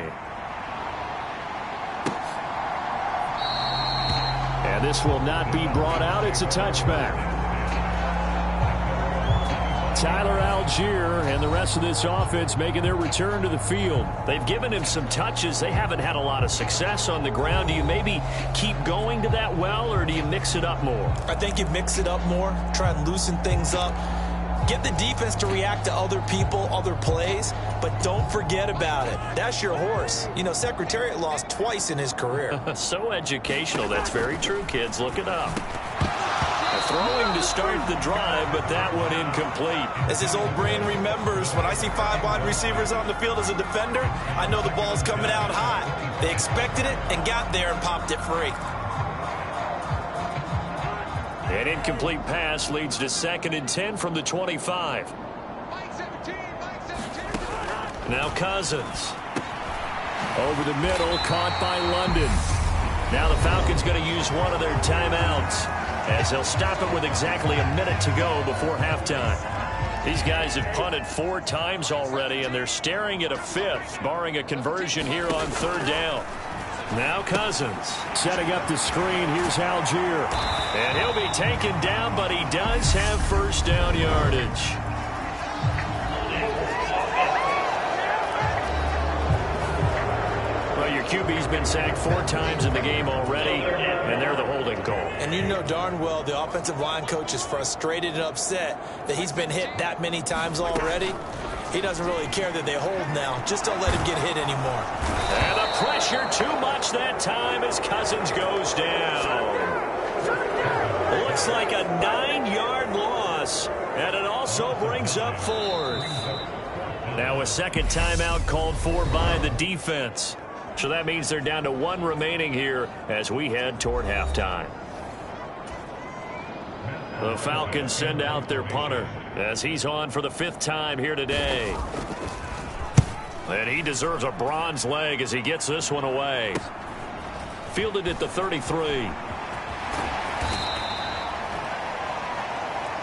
And this will not be brought out. It's a touchback. Tyler Algier and the rest of this offense making their return to the field. They've given him some touches. They haven't had a lot of success on the ground. Do you maybe keep going to that well, or do you mix it up more? I think you mix it up more, try and loosen things up. Get the defense to react to other people, other plays, but don't forget about it. That's your horse. You know, Secretariat lost twice in his career. So educational. That's very true, kids. Look it up. Throwing to start the drive, but that one incomplete. As his old brain remembers, when I see 5 wide receivers on the field as a defender, I know the ball's coming out high. They expected it and got there and popped it free. An incomplete pass leads to 2nd and 10 from the 25. Now Cousins. Over the middle, caught by London. Now the Falcons going to use one of their timeouts, as they'll stop it with exactly a minute to go before halftime. These guys have punted 4 times already, and they're staring at a 5th, barring a conversion here on 3rd down. Now Cousins. Setting up the screen, here's Algier. And he'll be taken down, but he does have 1st down yardage. Well, your QB's been sacked 4 times in the game already, and they're the holding call. And you know darn well the offensive line coach is frustrated and upset that he's been hit that many times already. He doesn't really care that they hold now. Just don't let him get hit anymore. And the pressure too much that time as Cousins goes down. Looks like a 9-yard loss, and it also brings up 4th. Now a 2nd timeout called for by the defense. So that means they're down to 1 remaining here as we head toward halftime. The Falcons send out their punter as he's on for the 5th time here today. And he deserves a bronze leg as he gets this one away. Fielded at the 33.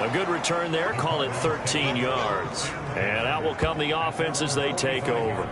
A good return there. Call it 13 yards. And out will come the offense as they take over.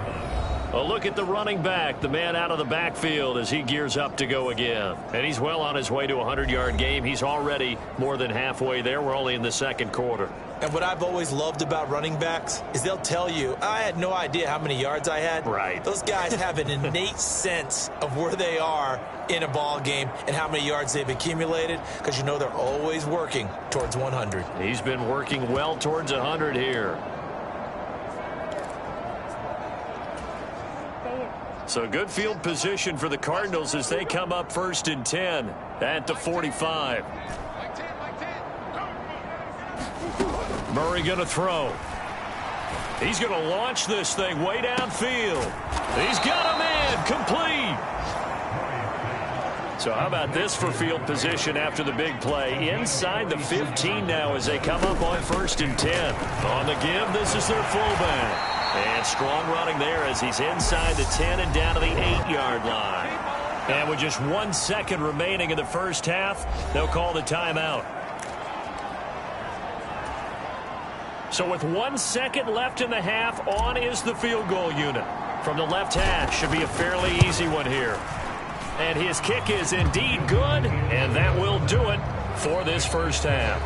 A look at the running back, the man out of the backfield as he gears up to go again. And he's well on his way to a 100-yard game. He's already more than halfway there. We're only in the 2nd quarter. And what I've always loved about running backs is they'll tell you, I had no idea how many yards I had. Right. Those guys have an innate sense of where they are in a ball game and how many yards they've accumulated, because you know they're always working towards 100. He's been working well towards 100 here. So good field position for the Cardinals as they come up 1st and 10 at the 45. Murray going to throw. He's going to launch this thing way downfield. He's got him in. Complete. So how about this for field position after the big play? Inside the 15 now as they come up on 1st and 10. On the give, this is their fullback. And strong running there as he's inside the 10 and down to the 8-yard line. And with just 1 second remaining in the first half, they'll call the timeout. So with 1 second left in the half, on is the field goal unit. From the left hash, should be a fairly easy one here. And his kick is indeed good, and that will do it for this first half.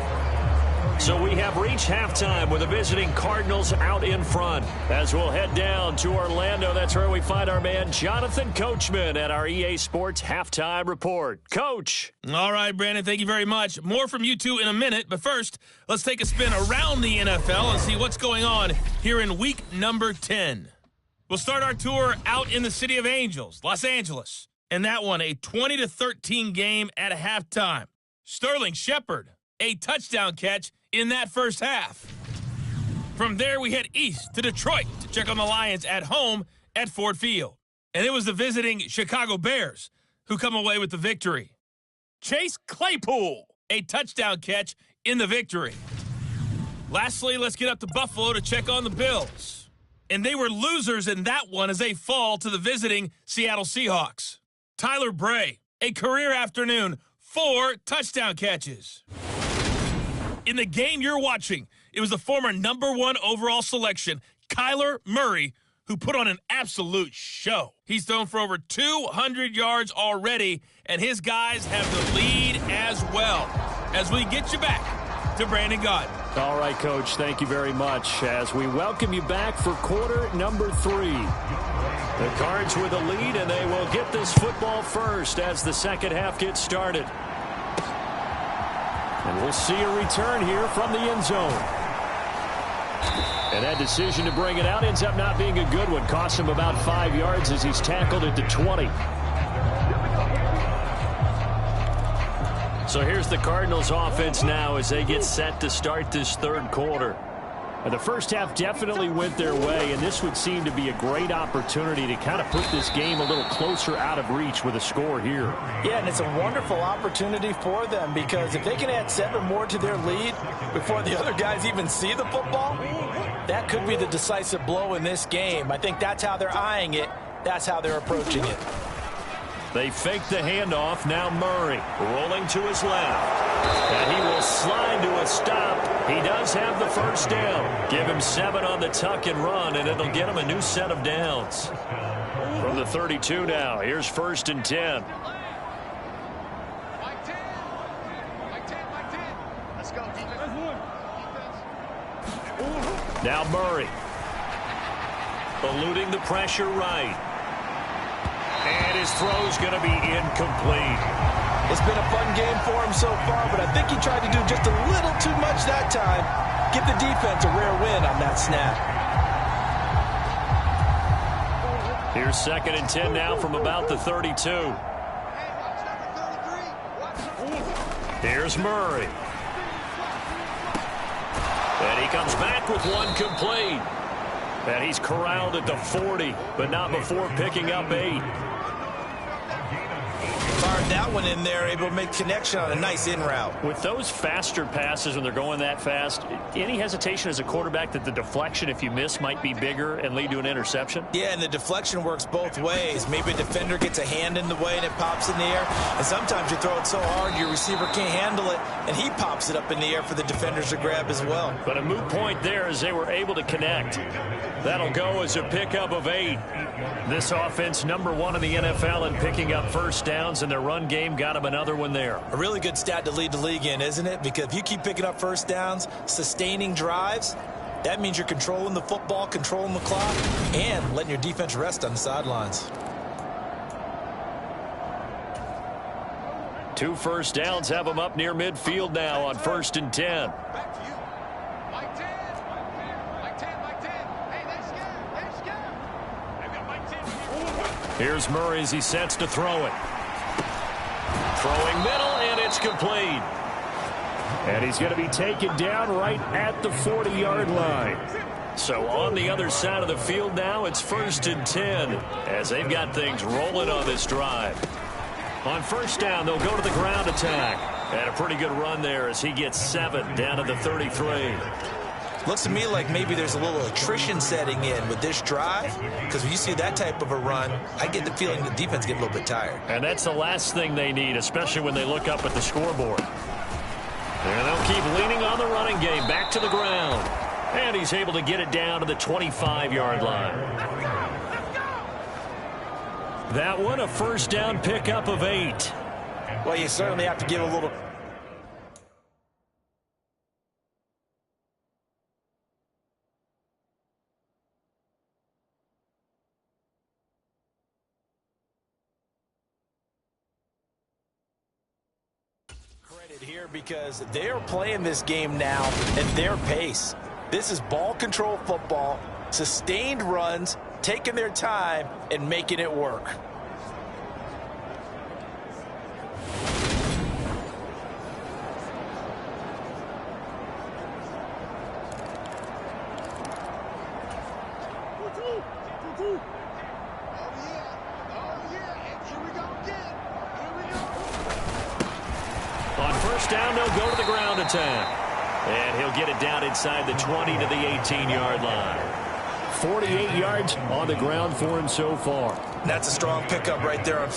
So we have reached halftime with the visiting Cardinals out in front. As we'll head down to Orlando, that's where we find our man Jonathan Coachman at our EA Sports Halftime Report. Coach. All right, Brandon, thank you very much. More from you two in a minute, but first, let's take a spin around the NFL and see what's going on here in week number 10. We'll start our tour out in the City of Angels, Los Angeles. And that one, a 20-13 game at halftime. Sterling Shepard, a touchdown catch in that first half. From there, we head east to Detroit to check on the Lions at home at Ford Field. And it was the visiting Chicago Bears who come away with the victory. Chase Claypool, a touchdown catch in the victory. Lastly, let's get up to Buffalo to check on the Bills. And they were losers in that one as they fall to the visiting Seattle Seahawks. Tyler Bray, a career afternoon, 4 touchdown catches. In the game you're watching, It was the former #1 overall selection, Kyler Murray, who put on an absolute show. He's thrown for over 200 yards already, and his guys have the lead as well. As we get you back to Brandon Gaudin. All right, Coach, thank you very much as we welcome you back for quarter number 3. The Cards with a lead, and they will get this football first as the second half gets started. And we'll see a return here from the end zone. And that decision to bring it out ends up not being a good one. Costs him about 5 yards as he's tackled at the 20. So here's the Cardinals offense now as they get set to start this third quarter. And the first half definitely went their way, and this would seem to be a great opportunity to kind of put this game a little closer out of reach with a score here. Yeah, and it's a wonderful opportunity for them because if they can add 7 more to their lead before the other guys even see the football, that could be the decisive blow in this game. I think that's how they're eyeing it. That's how they're approaching it. They fake the handoff. Now Murray rolling to his left. And he will slide to a stop. He does have the first down. Give him 7 on the tuck and run, and it'll get him a new set of downs. From the 32 now, here's 1st and 10. Let's go, defense. Now Murray. Eluding the pressure right. And his throw's going to be incomplete. It's been a fun game for him so far, but I think he tried to do just a little too much that time. Give the defense a rare win on that snap. Here's 2nd and 10 now from about the 32. Here's Murray. And he comes back with one complete. And he's corralled at the 40, but not before picking up 8. Fired that one in there, able to make connection on a nice in route. With those faster passes when they're going that fast, any hesitation as a quarterback that the deflection, if you miss, might be bigger and lead to an interception? Yeah, and the deflection works both ways. Maybe a defender gets a hand in the way and it pops in the air. And sometimes you throw it so hard your receiver can't handle it, and he pops it up in the air for the defenders to grab as well. But a moot point there as they were able to connect. That'll go as a pickup of 8. This offense #1 in the NFL in picking up first downs, and their run game got him another one there. A really good stat to lead the league in, isn't it? Because if you keep picking up first downs, sustaining drives, that means you're controlling the football, controlling the clock, and letting your defense rest on the sidelines. 2 first downs have them up near midfield now on 1st and 10. Back to you. Mike 10. Mike 10, Mike 10. Hey, let's go. Let's go. I've got Mike 10 here. Here's Murray as he sets to throw it. Throwing middle, and it's complete. And he's going to be taken down right at the 40-yard line. So on the other side of the field now, it's 1st and 10 as they've got things rolling on this drive. On 1st down, they'll go to the ground attack. And a pretty good run there as he gets 7 down to the 33. Looks to me like maybe there's a little attrition setting in with this drive, because when you see that type of a run, I get the feeling the defense get a little bit tired. And that's the last thing they need, especially when they look up at the scoreboard. And they'll keep leaning on the running game back to the ground. And he's able to get it down to the 25-yard line. That one, a 1st down pickup of 8. Well, you certainly have to give a little... here because they're playing this game now at their pace. This is ball control football, sustained runs, taking their time and making it work. Down, they'll go to the ground attack. And he'll get it down inside the 20 to the 18-yard line. 48 yards on the ground for him so far. That's a strong pickup right there.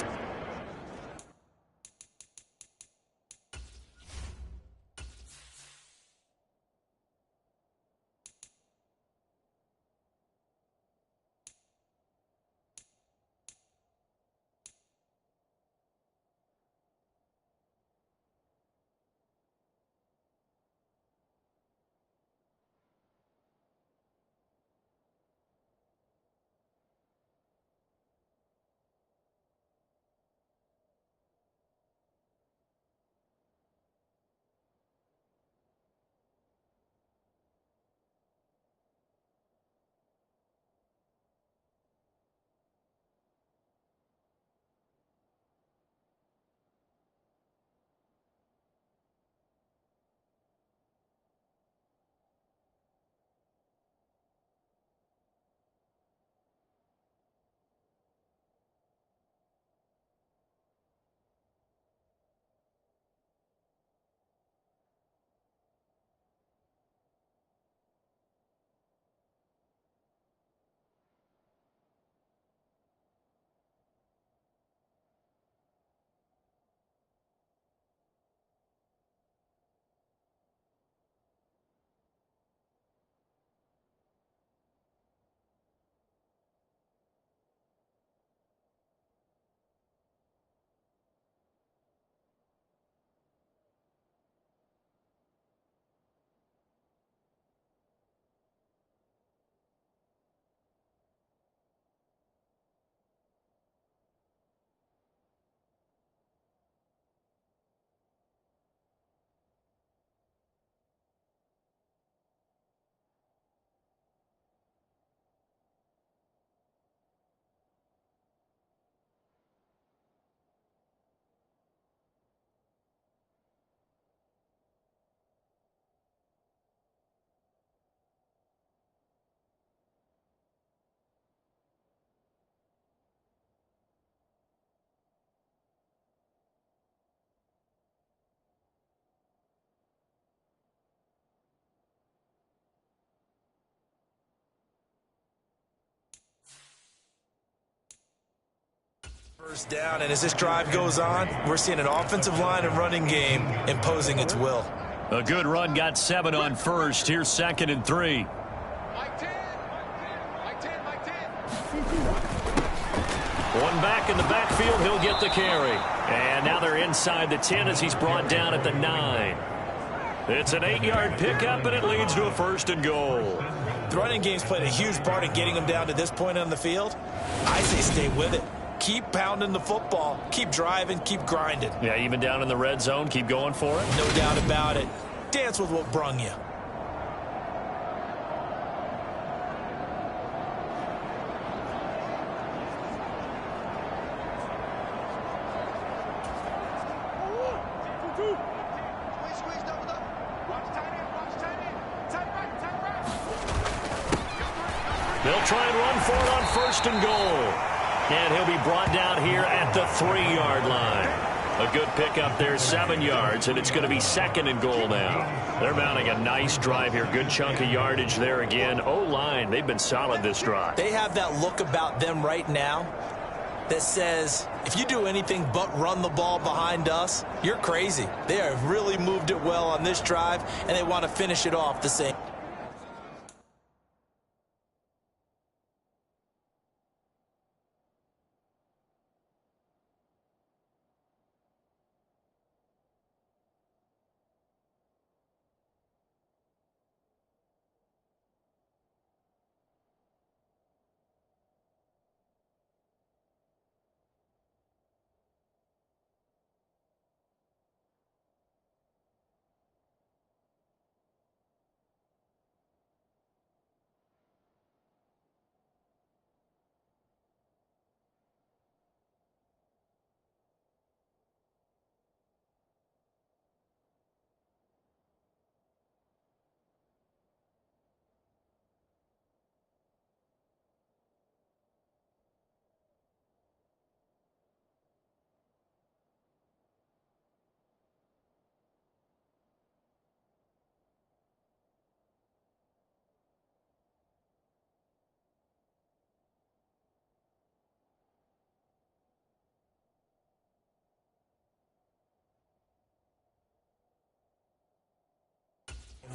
First down, and as this drive goes on, we're seeing an offensive line and running game imposing its will. A good run got 7 on first. Here's 2nd and 3. Mike 10. Mike 10. Mike 10. One back in the backfield. He'll get the carry. And now they're inside the 10 as he's brought down at the 9. It's an 8-yard pickup, and it leads to a 1st and goal. The running game's played a huge part in getting them down to this point on the field. I say stay with it. Keep pounding the football. Keep driving. Keep grinding. Yeah, even down in the red zone, keep going for it. No doubt about it. Dance with what brung you. Squeeze, double up. Watch tight end. Tight right. They'll try and run for it on 1st and goal. And he'll be brought down here at the 3-yard line. A good pickup there, 7 yards, and it's going to be 2nd and goal now. They're mounting a nice drive here. Good chunk of yardage there again. O-line, they've been solid this drive. They have that look about them right now that says, if you do anything but run the ball behind us, you're crazy. They have really moved it well on this drive, and they want to finish it off the same.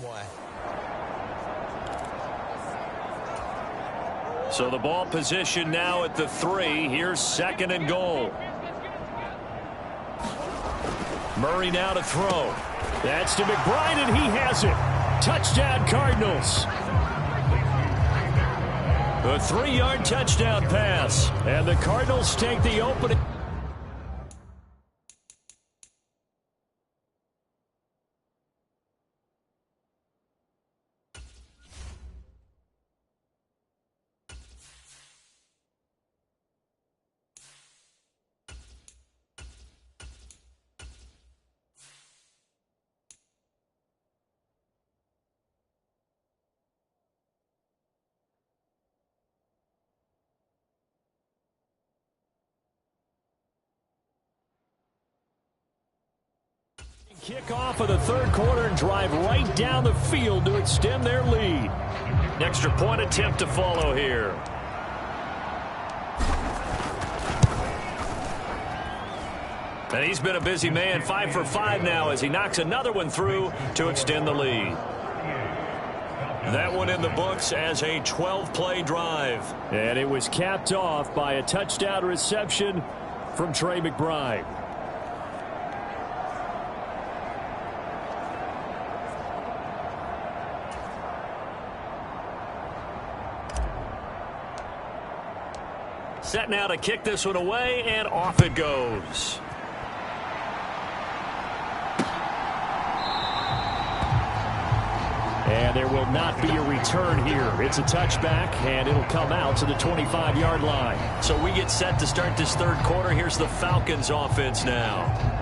Way. So the ball position now at the 3. Here's 2nd and goal. Murray now to throw. That's to McBride, and he has it. Touchdown, Cardinals. A 3-yard touchdown pass. And the Cardinals take the opening. Kickoff of the 3rd quarter and drive right down the field to extend their lead. Extra point attempt to follow here. And he's been a busy man, 5 for 5 now as he knocks another one through to extend the lead. That one in the books as a 12-play drive. And it was capped off by a touchdown reception from Trey McBride. Set now to kick this one away, and off it goes. And there will not be a return here. It's a touchback, and it'll come out to the 25-yard line. So we get set to start this 3rd quarter. Here's the Falcons offense now.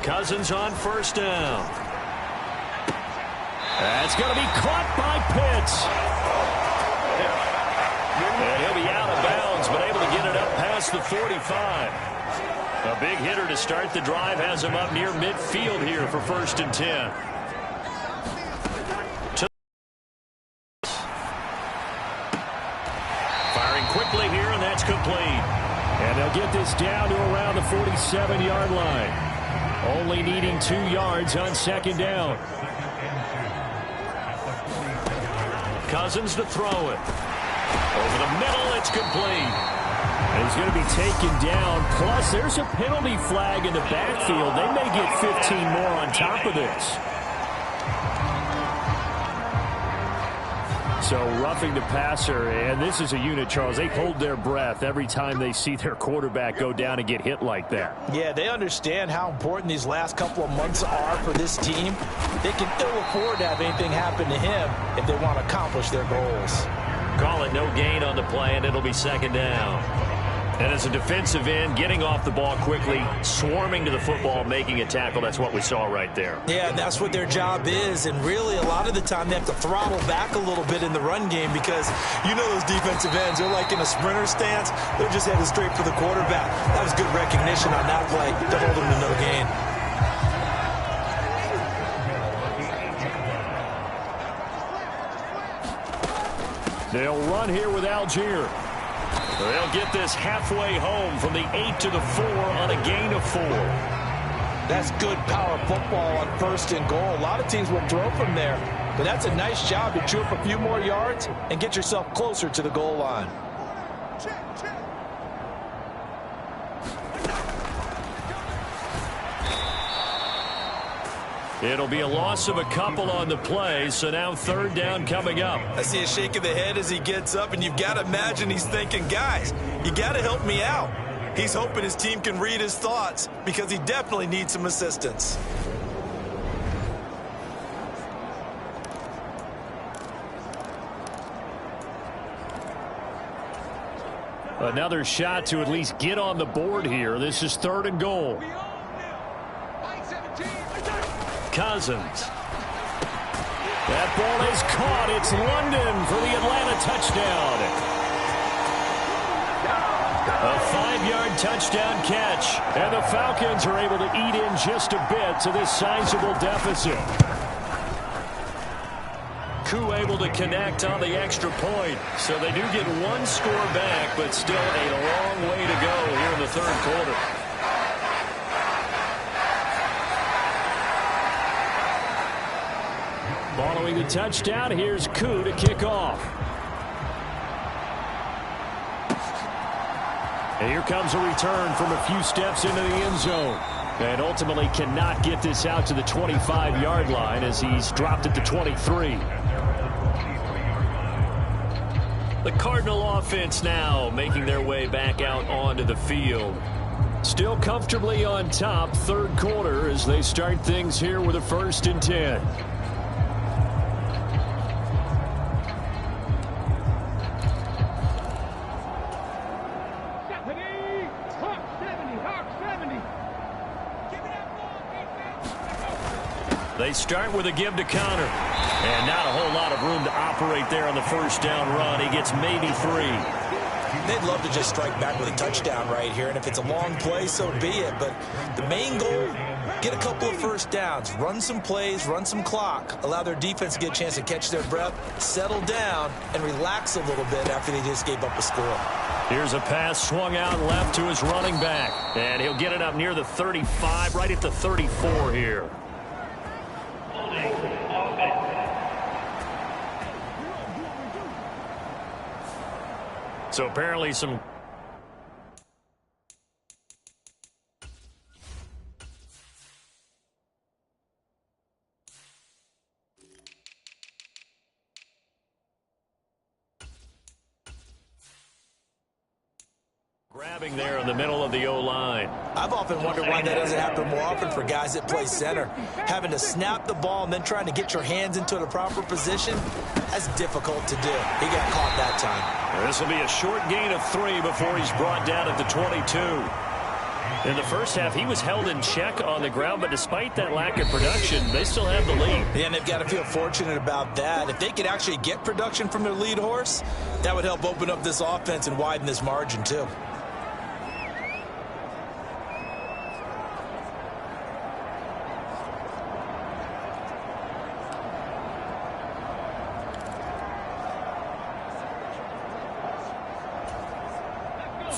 Cousins on 1st down. That's going to be caught by Pitts. across the 45. A big hitter to start the drive has him up near midfield here for 1st and 10. Firing quickly here, and that's complete. And they'll get this down to around the 47-yard line. Only needing 2 yards on 2nd down. Cousins to throw it. Over the middle, it's complete. And he's going to be taken down. Plus, there's a penalty flag in the backfield. They may get 15 more on top of this. So roughing the passer, and this is a unit, Charles. They hold their breath every time they see their quarterback go down and get hit like that. Yeah, they understand how important these last couple of months are for this team. They can ill afford to have anything happen to him if they want to accomplish their goals. Call it no gain on the play, and it'll be 2nd down. And as a defensive end, getting off the ball quickly, swarming to the football, making a tackle, that's what we saw right there. Yeah, and that's what their job is. And really, a lot of the time, they have to throttle back a little bit in the run game because you know those defensive ends, they're like in a sprinter stance. They're just headed straight for the quarterback. That was good recognition on that play to hold them to no gain. They'll run here with Algier. They'll get this halfway home from the 8 to the 4 on a gain of 4. That's good power football on 1st and goal. A lot of teams will throw from there, but that's a nice job to chew up a few more yards and get yourself closer to the goal line. It'll be a loss of a couple on the play, so now 3rd down coming up. I see a shake of the head as he gets up, and you've got to imagine he's thinking, guys, you got to help me out. He's hoping his team can read his thoughts because he definitely needs some assistance. Another shot to at least get on the board here. This is 3rd and goal. Cousins. That ball is caught. It's London for the Atlanta touchdown. A 5-yard touchdown catch. And the Falcons are able to eat in just a bit to this sizable deficit. Koo able to connect on the extra point. So they do get 1 score back, but still a long way to go here in the 3rd quarter. Following the touchdown, here's Koo to kick off. And here comes a return from a few steps into the end zone. And ultimately cannot get this out to the 25-yard line as he's dropped it to 23. The Cardinal offense now making their way back out onto the field. Still comfortably on top, 3rd quarter as they start things here with a 1st and 10. They start with a give to Connor. And not a whole lot of room to operate there on the 1st down run. He gets maybe 3. They'd love to just strike back with a touchdown right here, and if it's a long play, so be it. But the main goal, get a couple of 1st downs, run some plays, run some clock, allow their defense to get a chance to catch their breath, settle down, and relax a little bit after they just gave up a score. Here's a pass swung out left to his running back. And he'll get it up near the 35, right at the 34 here. So apparently some grabbing there in the middle of the O-line. I've often wondered why that doesn't happen more often for guys that play center. Having to snap the ball and then trying to get your hands into the proper position, that's difficult to do. He got caught that time. This will be a short gain of 3 before he's brought down at the 22. In the first half, he was held in check on the ground, but despite that lack of production, they still have the lead. Yeah, and they've got to feel fortunate about that. If they could actually get production from their lead horse, that would help open up this offense and widen this margin too.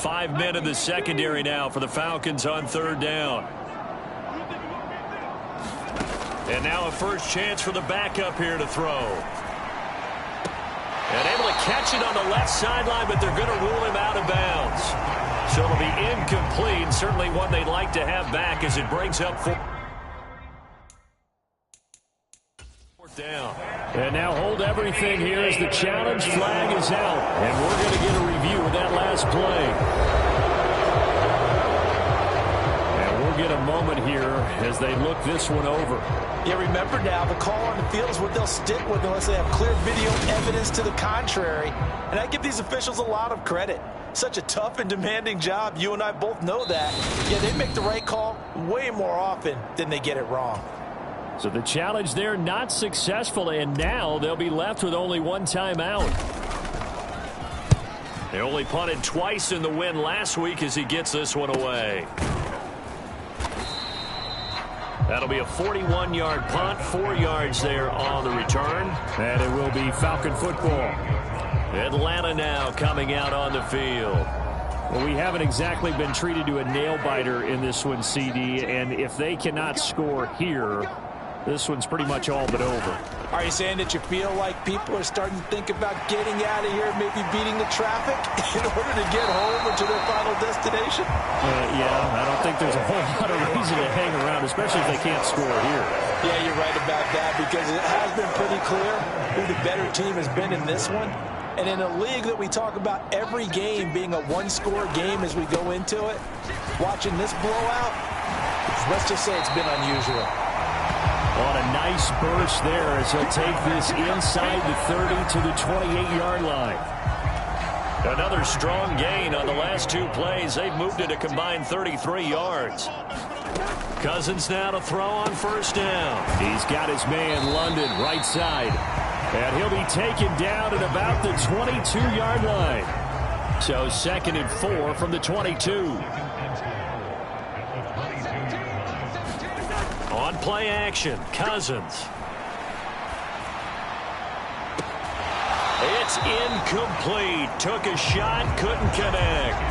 5 men in the secondary now for the Falcons on 3rd down. And now a first chance for the backup here to throw. And able to catch it on the left sideline, but they're going to rule him out of bounds. So it'll be incomplete, certainly one they'd like to have back as it brings up 4th down. And now hold everything here as the challenge flag is out. And we're going to get a review of that last play. And we'll get a moment here as they look this one over. Yeah, remember now, the call on the field is what they'll stick with unless they have clear video evidence to the contrary. And I give these officials a lot of credit. Such a tough and demanding job. You and I both know that. Yeah, they make the right call way more often than they get it wrong. So the challenge there not successful, and now they'll be left with only one timeout. They only punted twice in the win last week as he gets this one away. That'll be a 41-yard punt, 4 yards there on the return. And it will be Falcon football. Atlanta now coming out on the field. Well, we haven't exactly been treated to a nail-biter in this one, CD, and if they cannot score here, this one's pretty much all but over. Are you saying that you feel like people are starting to think about getting out of here, maybe beating the traffic in order to get home or to their final destination? Yeah, I don't think there's a whole lot of reason to hang around, especially if they can't score here. Yeah, you're right about that because it has been pretty clear who the better team has been in this one. And in a league that we talk about every game being a one-score game as we go into it, watching this blowout, let's just say it's been unusual. On a nice burst there as he'll take this inside the 30 to the 28-yard line. Another strong gain on the last 2 plays. They've moved it a combined 33 yards. Cousins now to throw on 1st down. He's got his man London right side. And he'll be taken down at about the 22-yard line. So 2nd and 4 from the 22. On play action, Cousins. It's incomplete. Took a shot, couldn't connect.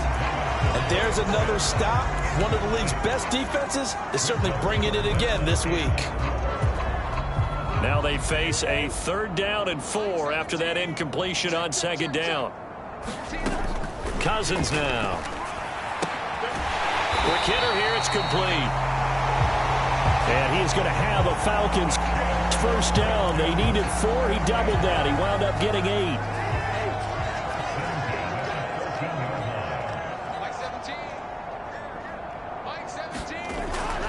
And there's another stop. One of the league's best defenses is certainly bringing it again this week. Now they face a 3rd down and 4 after that incompletion on 2nd down. Cousins now. Quick hitter here, it's complete. And he's going to have a Falcons 1st down. They needed 4. He doubled that. He wound up getting 8.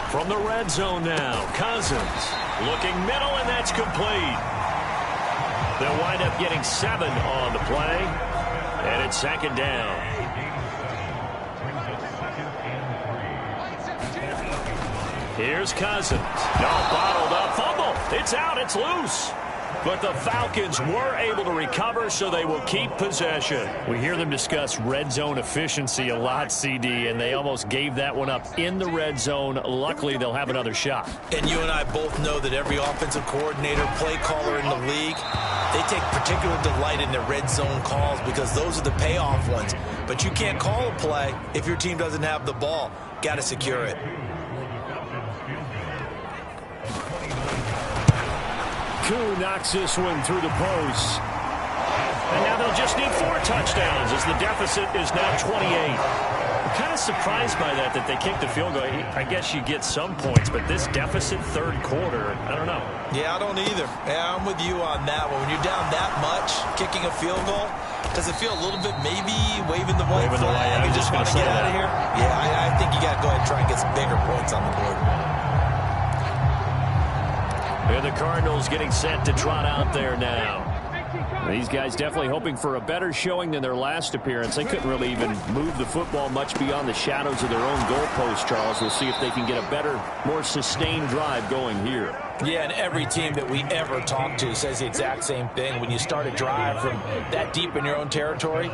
From the red zone now, Cousins looking middle, and that's complete. They'll wind up getting 7 on the play, and it's 2nd down. Here's Cousins. No, bottled up. Fumble. It's out. It's loose. But the Falcons were able to recover, so they will keep possession. We hear them discuss red zone efficiency a lot, CD, and they almost gave that one up in the red zone. Luckily, they'll have another shot. And you and I both know that every offensive coordinator, play caller in the league, they take particular delight in their red zone calls because those are the payoff ones. But you can't call a play if your team doesn't have the ball. Got to secure it. Koo knocks this one through the post. And now they'll just need 4 touchdowns as the deficit is now 28. I'm kind of surprised by that they kicked the field goal. I guess you get some points, but this deficit 3rd quarter, I don't know. Yeah, I don't either. Yeah, I'm with you on that one. When you're down that much, kicking a field goal, does it feel a little bit maybe waving the white flag and just want to get out of here? Yeah, I think you got to go ahead and try and get some bigger points on the board. And the Cardinals getting set to trot out there now. These guys definitely hoping for a better showing than their last appearance. They couldn't really even move the football much beyond the shadows of their own goalpost, Charles. We'll see if they can get a better, more sustained drive going here. Yeah, and every team that we ever talk to says the exact same thing. When you start a drive from that deep in your own territory,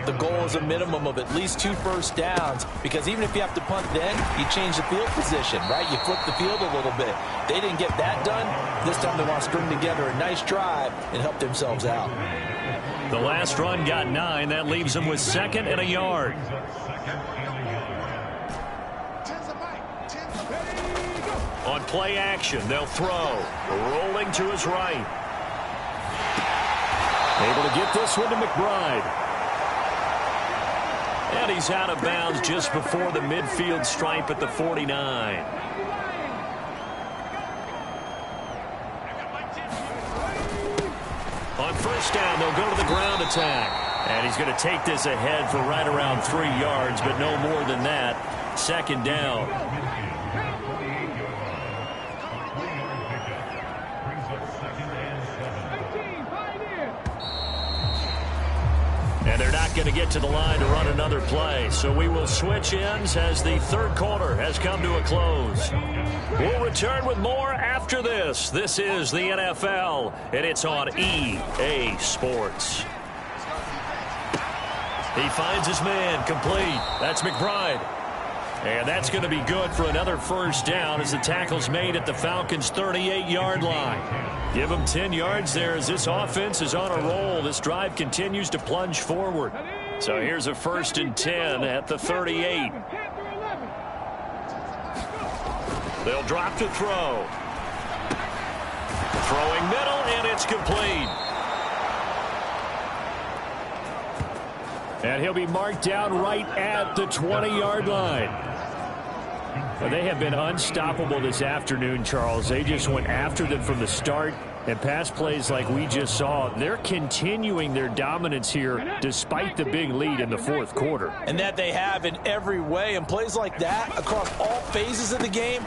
the goal is a minimum of at least 2 first downs, because even if you have to punt then, you change the field position, right? You flip the field a little bit. They didn't get that done. This time they want to string together a nice drive and help themselves out. The last run got 9. That leaves him with 2nd and a yard. On play action, they'll throw. Rolling to his right. Able to get this one to McBride. And he's out of bounds just before the midfield stripe at the 49. On first down, they'll go to the ground attack. And he's going to take this ahead for right around 3 yards, but no more than that. 2nd down. And they're not going to get to the line to run another play. So we will switch ends as the 3rd quarter has come to a close. We'll return with more after this. This is the NFL, and it's on EA Sports. He finds his man complete. That's McBride. And that's going to be good for another first down as the tackle's made at the Falcons' 38-yard line. Give them 10 yards there as this offense is on a roll. This drive continues to plunge forward. So here's a 1st and 10 at the 38. They'll drop to throw. Throwing middle, and it's complete. And he'll be marked down right at the 20-yard line. Well, they have been unstoppable this afternoon, Charles. They just went after them from the start. And pass plays like we just saw, they're continuing their dominance here despite the big lead in the 4th quarter. And that they have in every way. And plays like that across all phases of the game,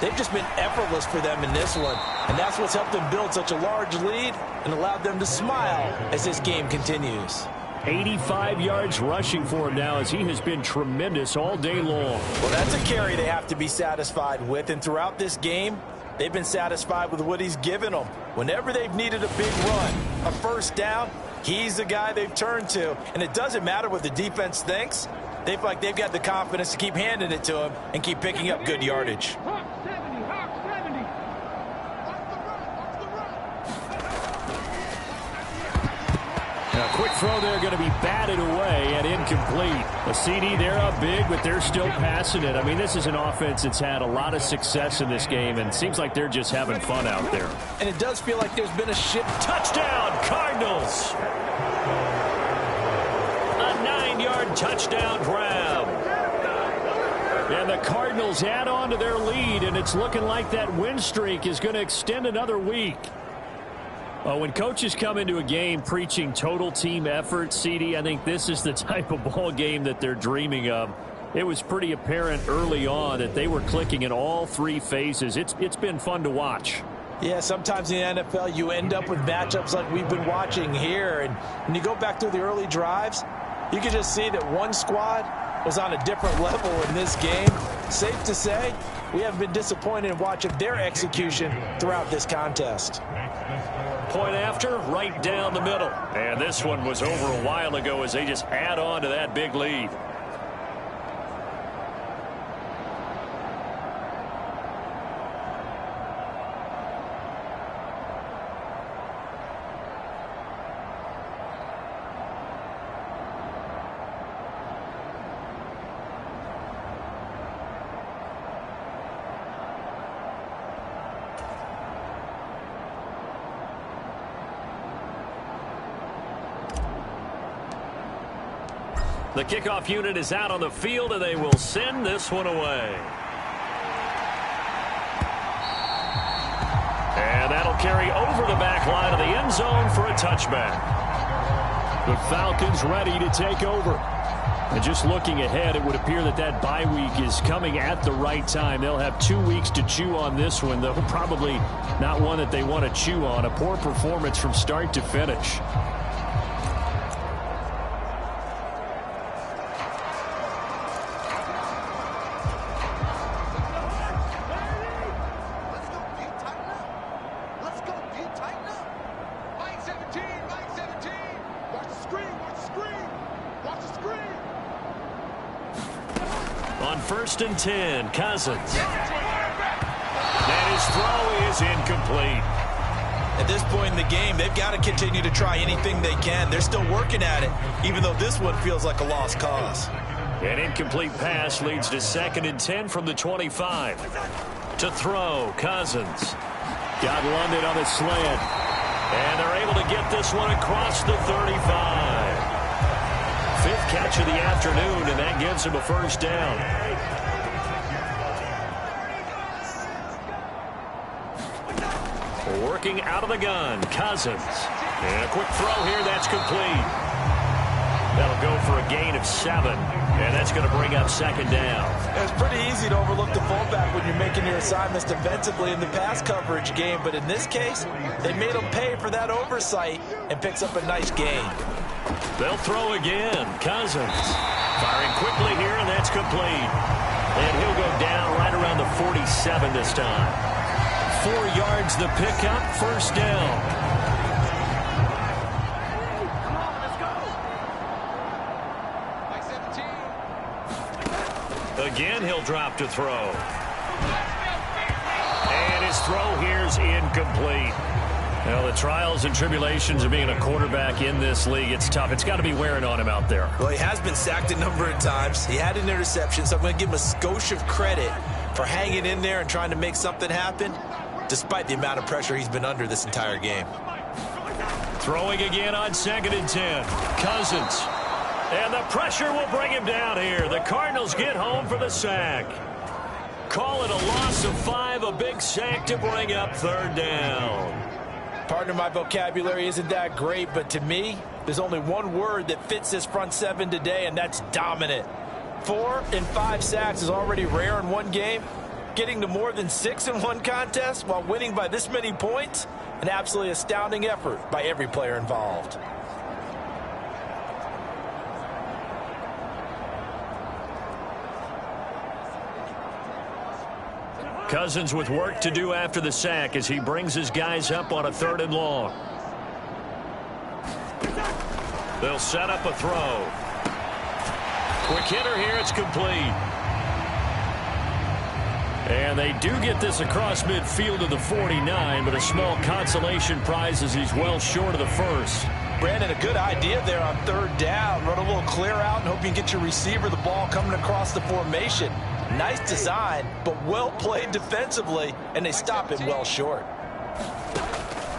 they've just been effortless for them in this one. And that's what's helped them build such a large lead and allowed them to smile as this game continues. 85 yards rushing for him now as he has been tremendous all day long. Well, that's a carry they have to be satisfied with. And throughout this game, they've been satisfied with what he's given them. Whenever they've needed a big run, a first down, he's the guy they've turned to. And it doesn't matter what the defense thinks. They feel like they've got the confidence to keep handing it to him and keep picking up good yardage. A quick throw there going to be batted away and incomplete. A CD, they're up big, but they're still passing it. I mean, this is an offense that's had a lot of success in this game, and it seems like they're just having fun out there. And it does feel like there's been a shift. Touchdown, Cardinals! A 9-yard touchdown grab. And the Cardinals add on to their lead, and it's looking like that win streak is going to extend another week. When coaches come into a game preaching total team effort, CD, I think this is the type of ball game that they're dreaming of. It was pretty apparent early on that they were clicking in all 3 phases. It's been fun to watch. Yeah, sometimes in the NFL you end up with matchups like we've been watching here. And when you go back through the early drives, you can just see that one squad was on a different level in this game. Safe to say, we haven't been disappointed in watching their execution throughout this contest. Point after, right down the middle. And this one was over a while ago as they just add on to that big lead. The kickoff unit is out on the field, and they will send this one away. And that'll carry over the back line of the end zone for a touchback. The Falcons ready to take over. And just looking ahead, it would appear that that bye week is coming at the right time. They'll have 2 weeks to chew on this one, though probably not one that they want to chew on. A poor performance from start to finish. On 1st and 10, Cousins. And his throw is incomplete. At this point in the game, they've got to continue to try anything they can. They're still working at it, even though this one feels like a lost cause. An incomplete pass leads to 2nd and 10 from the 25. To throw, Cousins. Got London on the slant. And they're able to get this one across the 35. 5th catch of the afternoon, and that gives him a first down. Working out of the gun, Cousins. And a quick throw here, that's complete. That'll go for a gain of 7, and that's going to bring up 2nd down. It's pretty easy to overlook the fullback when you're making your assignments defensively in the pass coverage game, but in this case, they made him pay for that oversight and picks up a nice gain. They'll throw again, Cousins. Firing quickly here, and that's complete. And he'll go down right around the 47 this time. 4 yards the pickup, first down. Again, he'll drop to throw. And his throw here's incomplete. Well, the trials and tribulations of being a quarterback in this league, it's tough. It's got to be wearing on him out there. Well, he has been sacked a number of times. He had an interception, so I'm going to give him a skosh of credit for hanging in there and trying to make something happen, despite the amount of pressure he's been under this entire game. Throwing again on 2nd and 10. Cousins. And the pressure will bring him down here. The Cardinals get home for the sack. Call it a loss of 5, a big sack to bring up 3rd down. Partner, my vocabulary isn't that great, but to me, there's only one word that fits this front 7 today, and that's dominant. 4 and 5 sacks is already rare in one game. Getting to more than 6 in one contest while winning by this many points, an absolutely astounding effort by every player involved. Cousins with work to do after the sack as he brings his guys up on a 3rd and long. They'll set up a throw. Quick hitter here, it's complete. And they do get this across midfield to the 49, but a small consolation prize as he's well short of the first. Brandon, a good idea there on 3rd down. Run a little clear out and hope you can get your receiver the ball coming across the formation. Nice design, but well played defensively, and they stop him well short.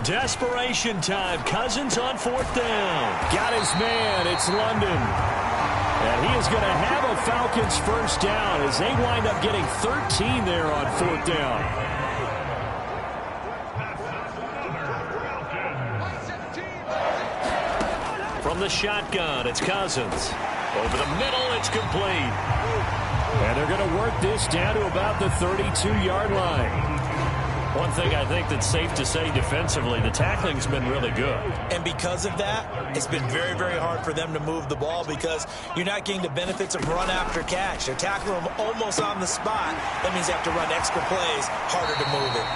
Desperation time. Cousins on 4th down. Got his man. It's London. And he is going to have a Falcons first down as they wind up getting 13 there on 4th down. From the shotgun, it's Cousins. Over the middle, it's complete. And they're going to work this down to about the 32-yard line. One thing I think that's safe to say defensively, the tackling's been really good. And because of that, it's been very, very hard for them to move the ball because you're not getting the benefits of run after catch. They're tackling them almost on the spot. That means they have to run extra plays, harder to move it.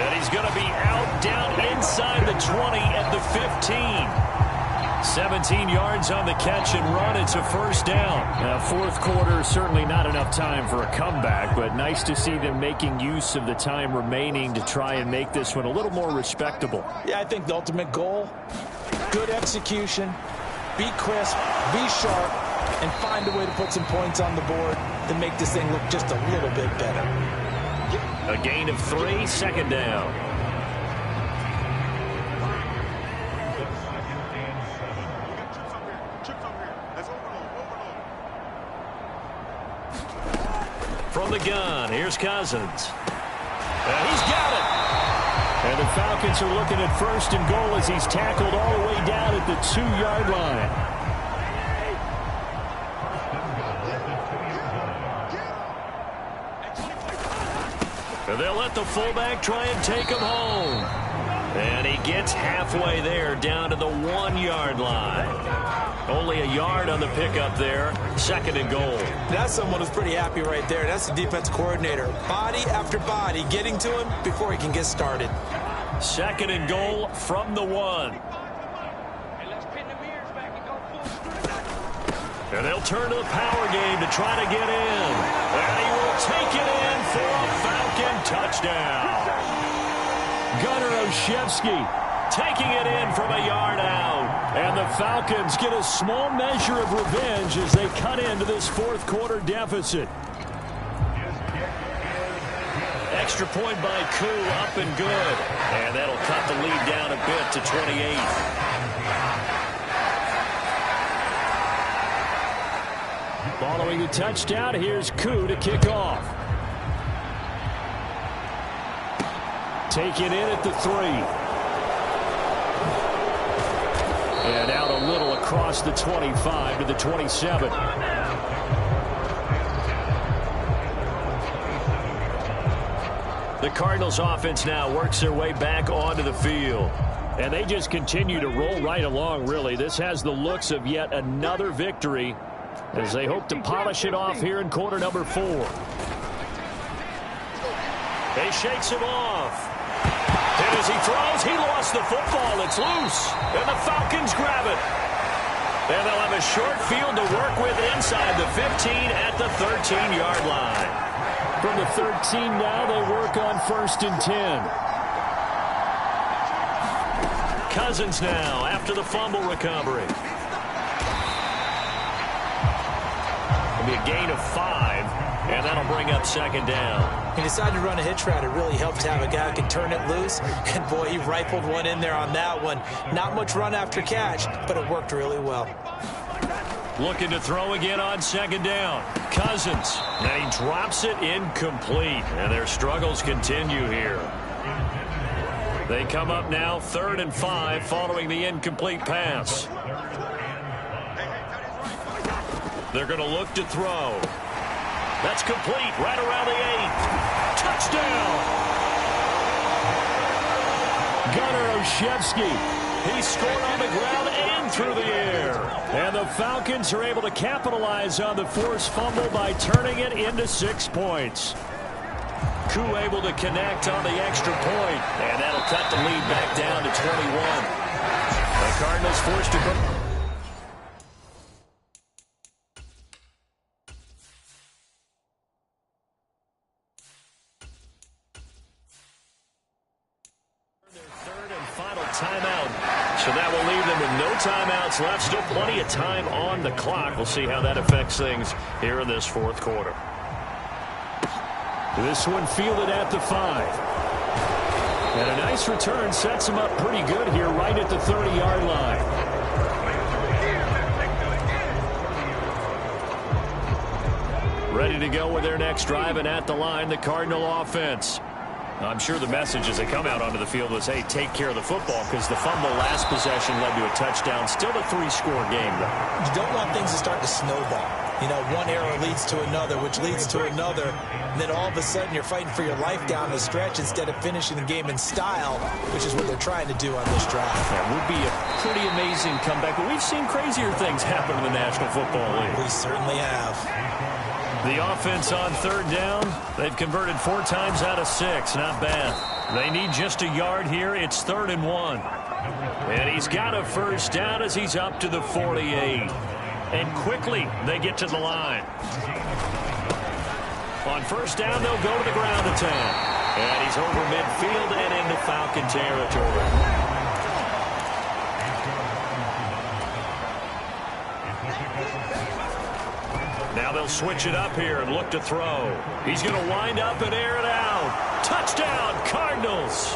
And he's going to be out down inside the 20 at the 15. 17 yards on the catch and run. It's a first down. Now, 4th quarter, certainly not enough time for a comeback, but nice to see them making use of the time remaining to try and make this one a little more respectable. Yeah, I think the ultimate goal, good execution, be crisp, be sharp, and find a way to put some points on the board to make this thing look just a little bit better. A gain of 3, 2nd down. From the gun, here's Cousins. And he's got it. And the Falcons are looking at 1st and goal as he's tackled all the way down at the 2-yard line. And they'll let the fullback try and take him home. And he gets halfway there down to the 1-yard line. Only a yard on the pickup there. 2nd and goal. That's someone who's pretty happy right there. That's the defense coordinator. Body after body getting to him before he can get started. 2nd and goal from the 1. And they'll turn to the power game to try to get in. And he will take it in for a Falcon touchdown. taking it in from a yard out. And the Falcons get a small measure of revenge as they cut into this fourth quarter deficit. Extra point by Koo, up and good. And that'll cut the lead down a bit to 28. Following the touchdown, here's Koo to kick off. Take it in at the 3. And out a little across the 25 to the 27. The Cardinals offense now works their way back onto the field. And they just continue to roll right along, really. This has the looks of yet another victory as they hope to polish it off here in quarter number 4. He shakes him off. And as he throws, he lost the football. It's loose. And the Falcons grab it. And they'll have a short field to work with inside the 15 at the 13-yard line. From the 13 now, they work on 1st and 10. Cousins now after the fumble recovery. It'll be a gain of 5, and that'll bring up 2nd down. He decided to run a hitch route. It really helped to have a guy who can turn it loose. And, boy, he rifled one in there on that one. Not much run after catch, but it worked really well. Looking to throw again on 2nd down. Cousins. And he drops it incomplete. And their struggles continue here. They come up now 3rd and 5 following the incomplete pass. They're going to look to throw. That's complete right around the 8. Touchdown! Gunnar Olszewski. He scored on the ground and through the air. And the Falcons are able to capitalize on the forced fumble by turning it into 6 points. Koo able to connect on the extra point. And that'll cut the lead back down to 21. The Cardinals forced to go. Timeout. So that will leave them with no timeouts left. Still plenty of time on the clock. We'll see how that affects things here in this fourth quarter. This one fielded at the 5. And a nice return sets him up pretty good here right at the 30-yard line. Ready to go with their next drive, and at the line, the Cardinal offense. I'm sure the message as they come out onto the field was, hey, take care of the football, because the fumble last possession led to a touchdown. Still a 3-score game, though. You don't want things to start to snowball. You know, one error leads to another, which leads to another. And then all of a sudden you're fighting for your life down the stretch instead of finishing the game in style, which is what they're trying to do on this drive. That would be a pretty amazing comeback, but we've seen crazier things happen in the National Football League. We certainly have. The offense on 3rd down, they've converted 4 times out of 6. Not bad. They need just a yard here. It's 3rd and 1. And he's got a 1st down as he's up to the 48. And quickly they get to the line. On 1st down, they'll go to the ground attack. And he's over midfield and into Falcon territory. Now they'll switch it up here and look to throw. He's going to wind up and air it out. Touchdown, Cardinals.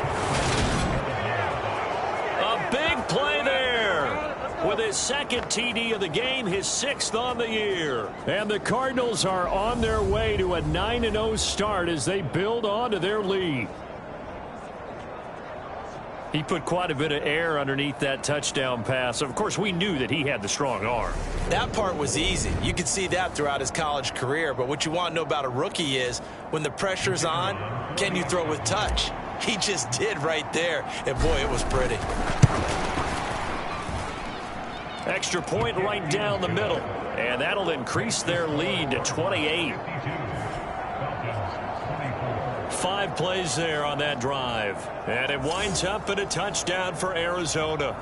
A big play there. With his 2nd TD of the game, his 6th on the year. And the Cardinals are on their way to a 9-0 start as they build on to their lead. He put quite a bit of air underneath that touchdown pass. Of course, we knew that he had the strong arm. That part was easy. You could see that throughout his college career. But what you want to know about a rookie is when the pressure's on, can you throw with touch? He just did right there. And, boy, it was pretty. Extra point right down the middle. And that'll increase their lead to 28. 5 plays there on that drive. And it winds up in a touchdown for Arizona.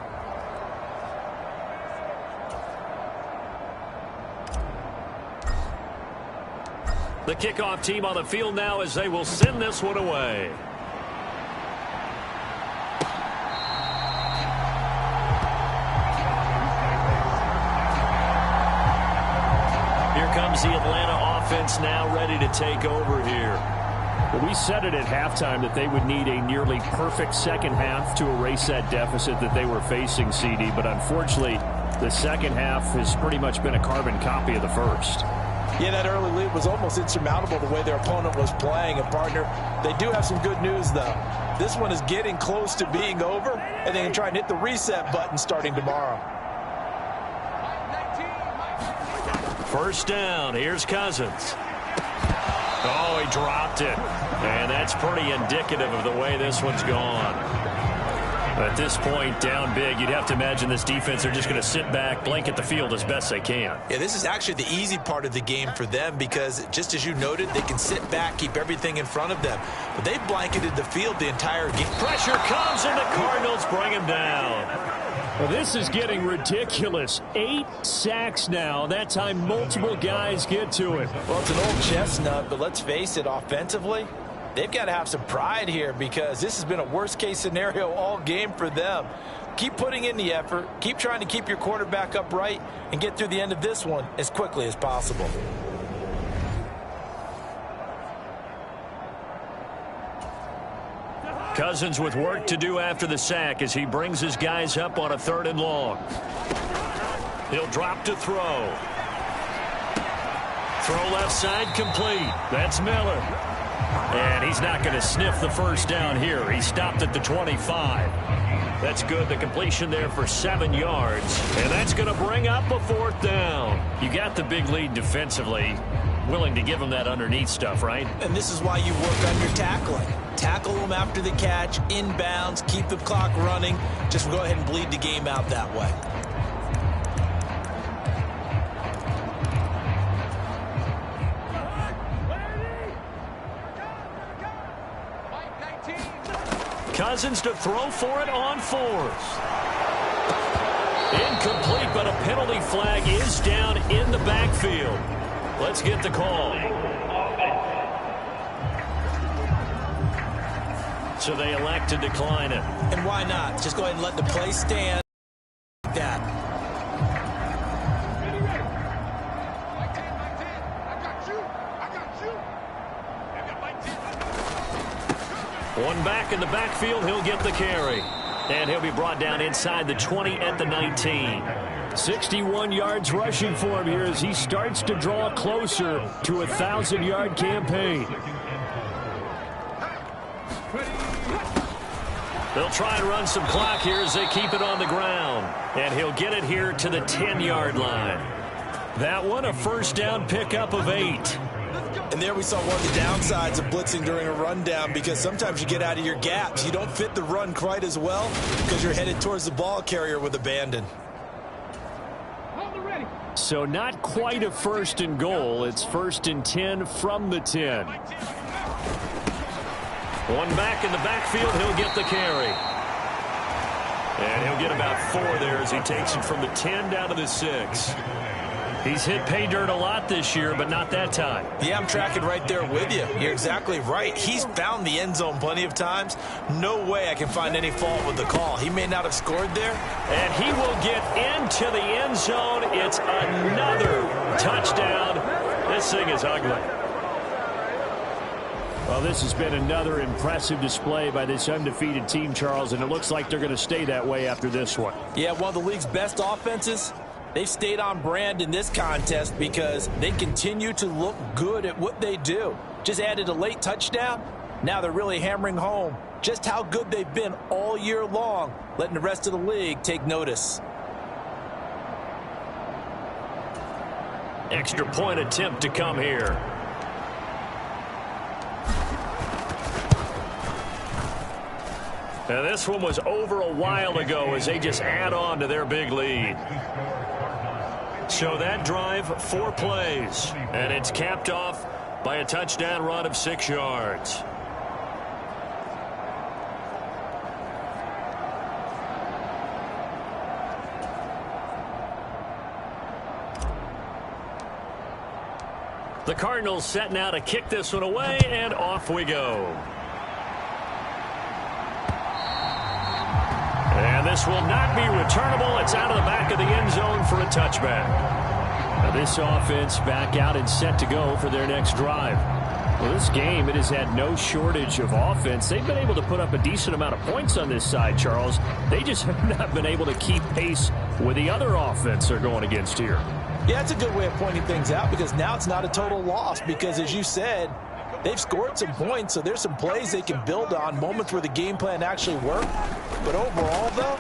The kickoff team on the field now as they will send this one away. defense now ready to take over here. Well, we said it at halftime that they would need a nearly perfect second half to erase that deficit that they were facing, CD. But unfortunately, the second half has pretty much been a carbon copy of the first. Yeah, that early lead was almost insurmountable the way their opponent was playing. And, partner, they do have some good news, though. This one is getting close to being over, and they can try and hit the reset button starting tomorrow. First down. Here's Cousins. Oh, he dropped it. And that's pretty indicative of the way this one's gone. At this point, down big, you'd have to imagine this defense are just going to sit back, blanket the field as best they can. Yeah, this is actually the easy part of the game for them because, just as you noted, they can sit back, keep everything in front of them. But they've blanketed the field the entire game. Pressure comes, and the Cardinals bring him down. Well, this is getting ridiculous. 8 sacks now. That time multiple guys get to it. Well, it's an old chestnut, but let's face it, offensively, they've got to have some pride here because this has been a worst-case scenario all game for them. Keep putting in the effort. Keep trying to keep your quarterback upright and get through the end of this one as quickly as possible. Cousins with work to do after the sack as he brings his guys up on a 3rd and long. He'll drop to throw. Throw left side complete. That's Miller. And he's not going to sniff the first down here. He stopped at the 25. That's good. The completion there for 7 yards. And that's going to bring up a 4th down. You got the big lead defensively. Willing to give him that underneath stuff, right? And this is why you work on your tackling. Tackle them after the catch, inbounds, keep the clock running. Just go ahead and bleed the game out that way. Cousins to throw for it on 4th. Incomplete, but a penalty flag is down in the backfield. Let's get the call. So they elect to decline it. And why not? Just go ahead and let the play stand like that. One back in the backfield, he'll get the carry. And he'll be brought down inside the 20 at the 19. 61 yards rushing for him here as he starts to draw closer to a 1,000-yard campaign. They'll try and run some clock here as they keep it on the ground. And he'll get it here to the 10-yard line. That one, a first down pickup of 8. And there we saw one of the downsides of blitzing during a rundown because sometimes you get out of your gaps. You don't fit the run quite as well because you're headed towards the ball carrier with abandon. So not quite a 1st and goal. It's 1st and 10 from the 10. One back in the backfield, he'll get the carry. And he'll get about 4 there as he takes it from the 10 down to the 6. He's hit pay dirt a lot this year, but not that time. Yeah, I'm tracking right there with you. You're exactly right. He's found the end zone plenty of times. No way I can find any fault with the call. He may not have scored there. And he will get into the end zone. It's another touchdown. This thing is ugly. Well, this has been another impressive display by this undefeated team, Charles, and it looks like they're going to stay that way after this one. Yeah, one of the league's best offenses. They've stayed on brand in this contest because they continue to look good at what they do. Just added a late touchdown. Now they're really hammering home just how good they've been all year long, letting the rest of the league take notice. Extra point attempt to come here. Now this one was over a while ago as they just add on to their big lead. So that drive, 4 plays, and it's capped off by a touchdown run of 6 yards. The Cardinals setting out to kick this one away, and off we go. And this will not be returnable. It's out of the back of the end zone for a touchback. Now this offense back out and set to go for their next drive. Well, this game, it has had no shortage of offense. They've been able to put up a decent amount of points on this side, Charles. They just have not been able to keep pace with the other offense they're going against here. Yeah, it's a good way of pointing things out because now it's not a total loss because, as you said, they've scored some points, so there's some plays they can build on, moments where the game plan actually worked. But overall, though,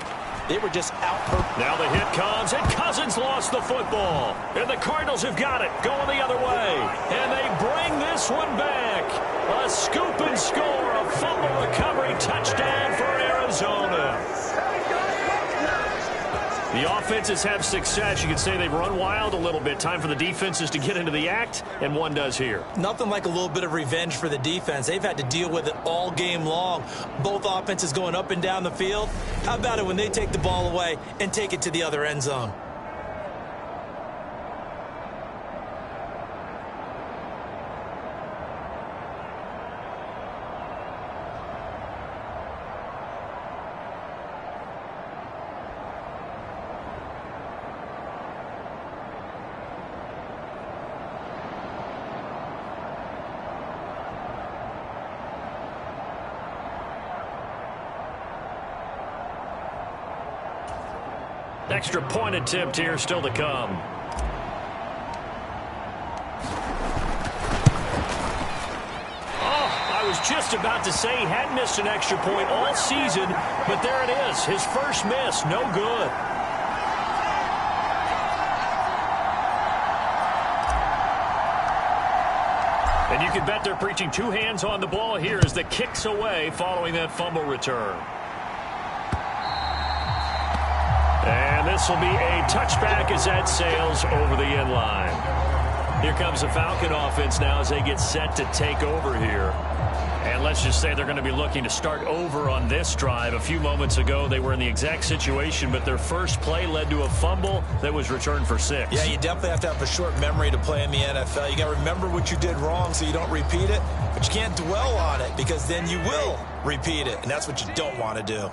they were just out. Now the hit comes, and Cousins lost the football. And the Cardinals have got it, going the other way. And they bring this one back. A scoop and score, a fumble recovery touchdown for Arizona. The offenses have success. You could say they've run wild a little bit. Time for the defenses to get into the act, and one does here. Nothing like a little bit of revenge for the defense. They've had to deal with it all game long. Both offenses going up and down the field. How about it when they take the ball away and take it to the other end zone? Extra point attempt here still to come. Oh, I was just about to say he hadn't missed an extra point all season, but there it is. His first miss, no good. And you can bet they're preaching two hands on the ball here as the kick's away following that fumble return. And this will be a touchback as that sails over the end line. Here comes the Falcon offense now as they get set to take over here. And let's just say they're going to be looking to start over on this drive. A few moments ago, they were in the exact situation, but their first play led to a fumble that was returned for 6. Yeah, you definitely have to have a short memory to play in the NFL. You got to remember what you did wrong so you don't repeat it, but you can't dwell on it because then you will repeat it, and that's what you don't want to do.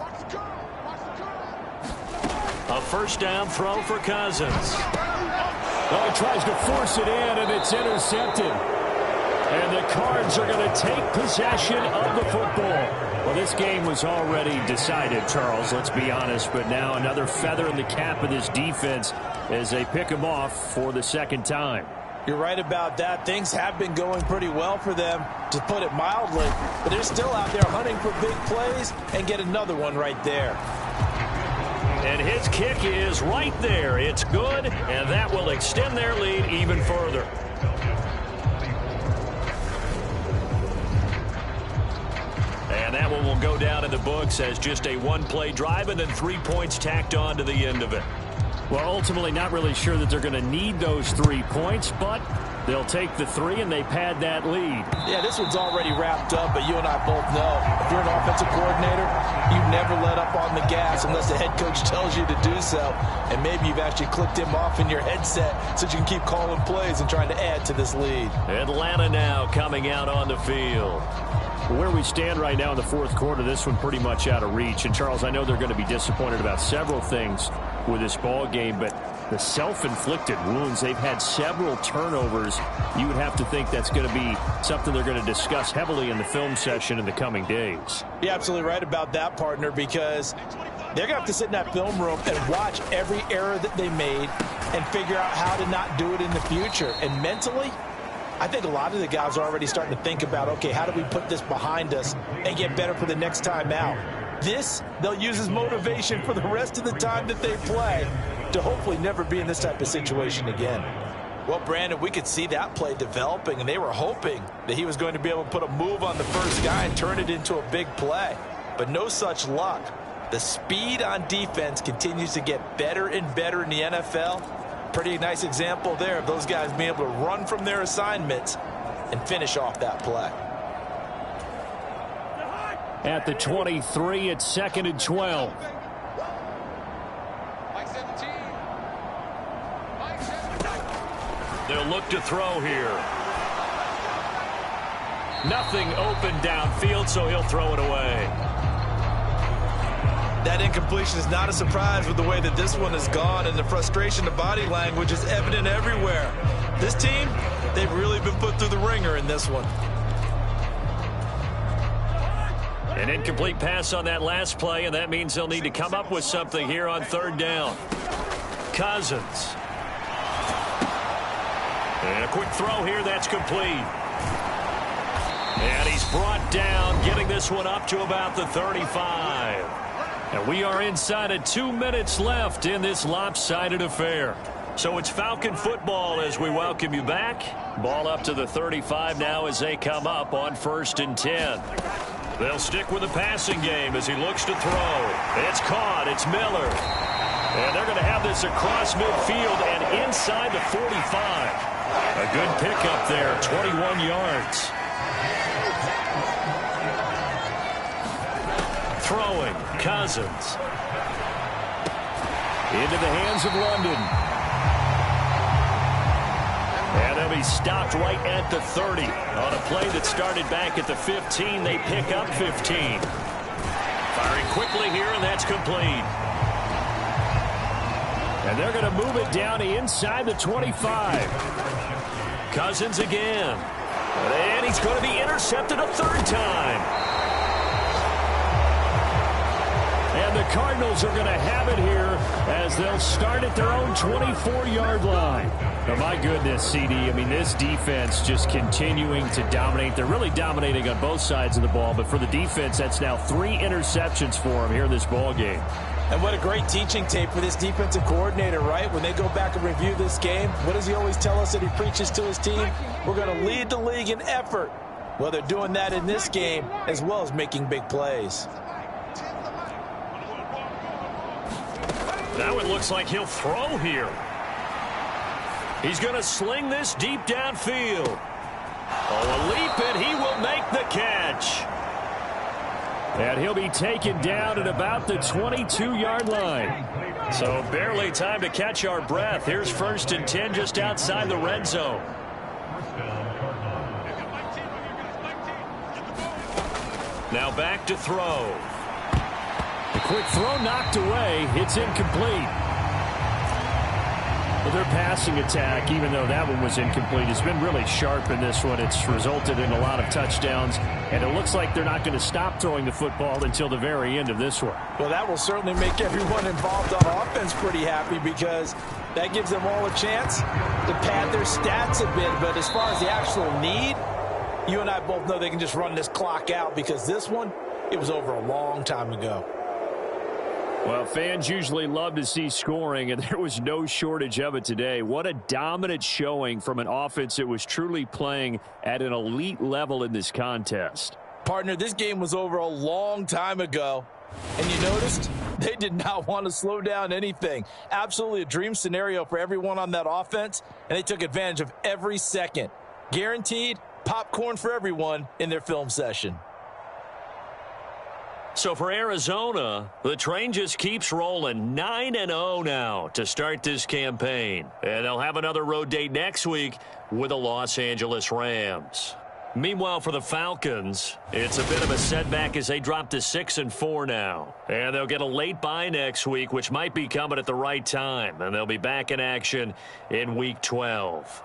A first down throw for Cousins. Oh, he tries to force it in, and it's intercepted. And the Cards are going to take possession of the football. Well, this game was already decided, Charles, let's be honest. But now another feather in the cap of this defense as they pick him off for the second time. You're right about that. Things have been going pretty well for them, to put it mildly. But they're still out there hunting for big plays and get another one right there. And his kick is right there. It's good, and that will extend their lead even further. And that one will go down in the books as just a one-play drive and then 3 points tacked on to the end of it. Well, ultimately not really sure that they're going to need those 3 points, but they'll take the 3 and they pad that lead. Yeah, this one's already wrapped up, but you and I both know if you're an offensive coordinator, you never let up on the gas unless the head coach tells you to do so. And maybe you've actually clicked him off in your headset so you can keep calling plays and trying to add to this lead. Atlanta now coming out on the field. Where we stand right now in the fourth quarter, this one pretty much out of reach. And, Charles, I know they're going to be disappointed about several things with this ball game, but the self-inflicted wounds, they've had several turnovers. You would have to think that's going to be something they're going to discuss heavily in the film session in the coming days. You're absolutely right about that, partner, because they're going to have to sit in that film room and watch every error that they made and figure out how to not do it in the future. And mentally, I think a lot of the guys are already starting to think about, okay, how do we put this behind us and get better for the next time out? This, they'll use as motivation for the rest of the time that they play to hopefully never be in this type of situation again. Well, Brandon, we could see that play developing, and they were hoping that he was going to be able to put a move on the first guy and turn it into a big play. But no such luck. The speed on defense continues to get better and better in the NFL. Pretty nice example there of those guys being able to run from their assignments and finish off that play. At the 23, it's 2nd and 12. They'll look to throw here. Nothing open downfield, so he'll throw it away. That incompletion is not a surprise with the way that this one has gone, and the frustration, the body language is evident everywhere. This team, they've really been put through the ringer in this one. An incomplete pass on that last play, and that means they'll need to come up with something here on third down. Cousins. And a quick throw here, that's complete. And he's brought down, getting this one up to about the 35. And we are inside of 2 minutes left in this lopsided affair. So it's Falcon football as we welcome you back. Ball up to the 35 now as they come up on 1st and 10. They'll stick with the passing game as he looks to throw. It's caught. It's Miller. And they're going to have this across midfield and inside the 45. A good pickup there, 21 yards. Throwing, Cousins. Into the hands of London. And they'll be stopped right at the 30. On a play that started back at the 15, they pick up 15. Firing quickly here, and that's complete. And they're going to move it down to inside the 25. Cousins again. And he's going to be intercepted a third time. And the Cardinals are going to have it here as they'll start at their own 24-yard line. Oh, my goodness, CD. I mean, this defense just continuing to dominate. They're really dominating on both sides of the ball, but for the defense, that's now 3 interceptions for them here in this ball game. And what a great teaching tape for this defensive coordinator, right? When they go back and review this game, what does he always tell us that he preaches to his team? We're going to lead the league in effort. Well, they're doing that in this game as well as making big plays. Now it looks like he'll throw here. He's going to sling this deep downfield. Oh, a leap, and he will make the catch. And he'll be taken down at about the 22-yard line. So barely time to catch our breath. Here's 1st and 10 just outside the red zone. Now back to throw. The quick throw knocked away. It's incomplete. Well, their passing attack, even though that one was incomplete, has been really sharp in this one. It's resulted in a lot of touchdowns, and it looks like they're not going to stop throwing the football until the very end of this one. Well, that will certainly make everyone involved on offense pretty happy because that gives them all a chance to pad their stats a bit. But as far as the actual need, you and I both know they can just run this clock out because this one, it was over a long time ago. Well, fans usually love to see scoring, and there was no shortage of it today. What a dominant showing from an offense that was truly playing at an elite level in this contest. Partner, this game was over a long time ago, and you noticed they did not want to slow down anything. Absolutely a dream scenario for everyone on that offense, and they took advantage of every second. Guaranteed popcorn for everyone in their film session. So for Arizona, the train just keeps rolling. 9-0 now to start this campaign. And they'll have another road date next week with the Los Angeles Rams. Meanwhile, for the Falcons, it's a bit of a setback as they drop to 6-4 now. And they'll get a late bye next week, which might be coming at the right time. And they'll be back in action in Week 12.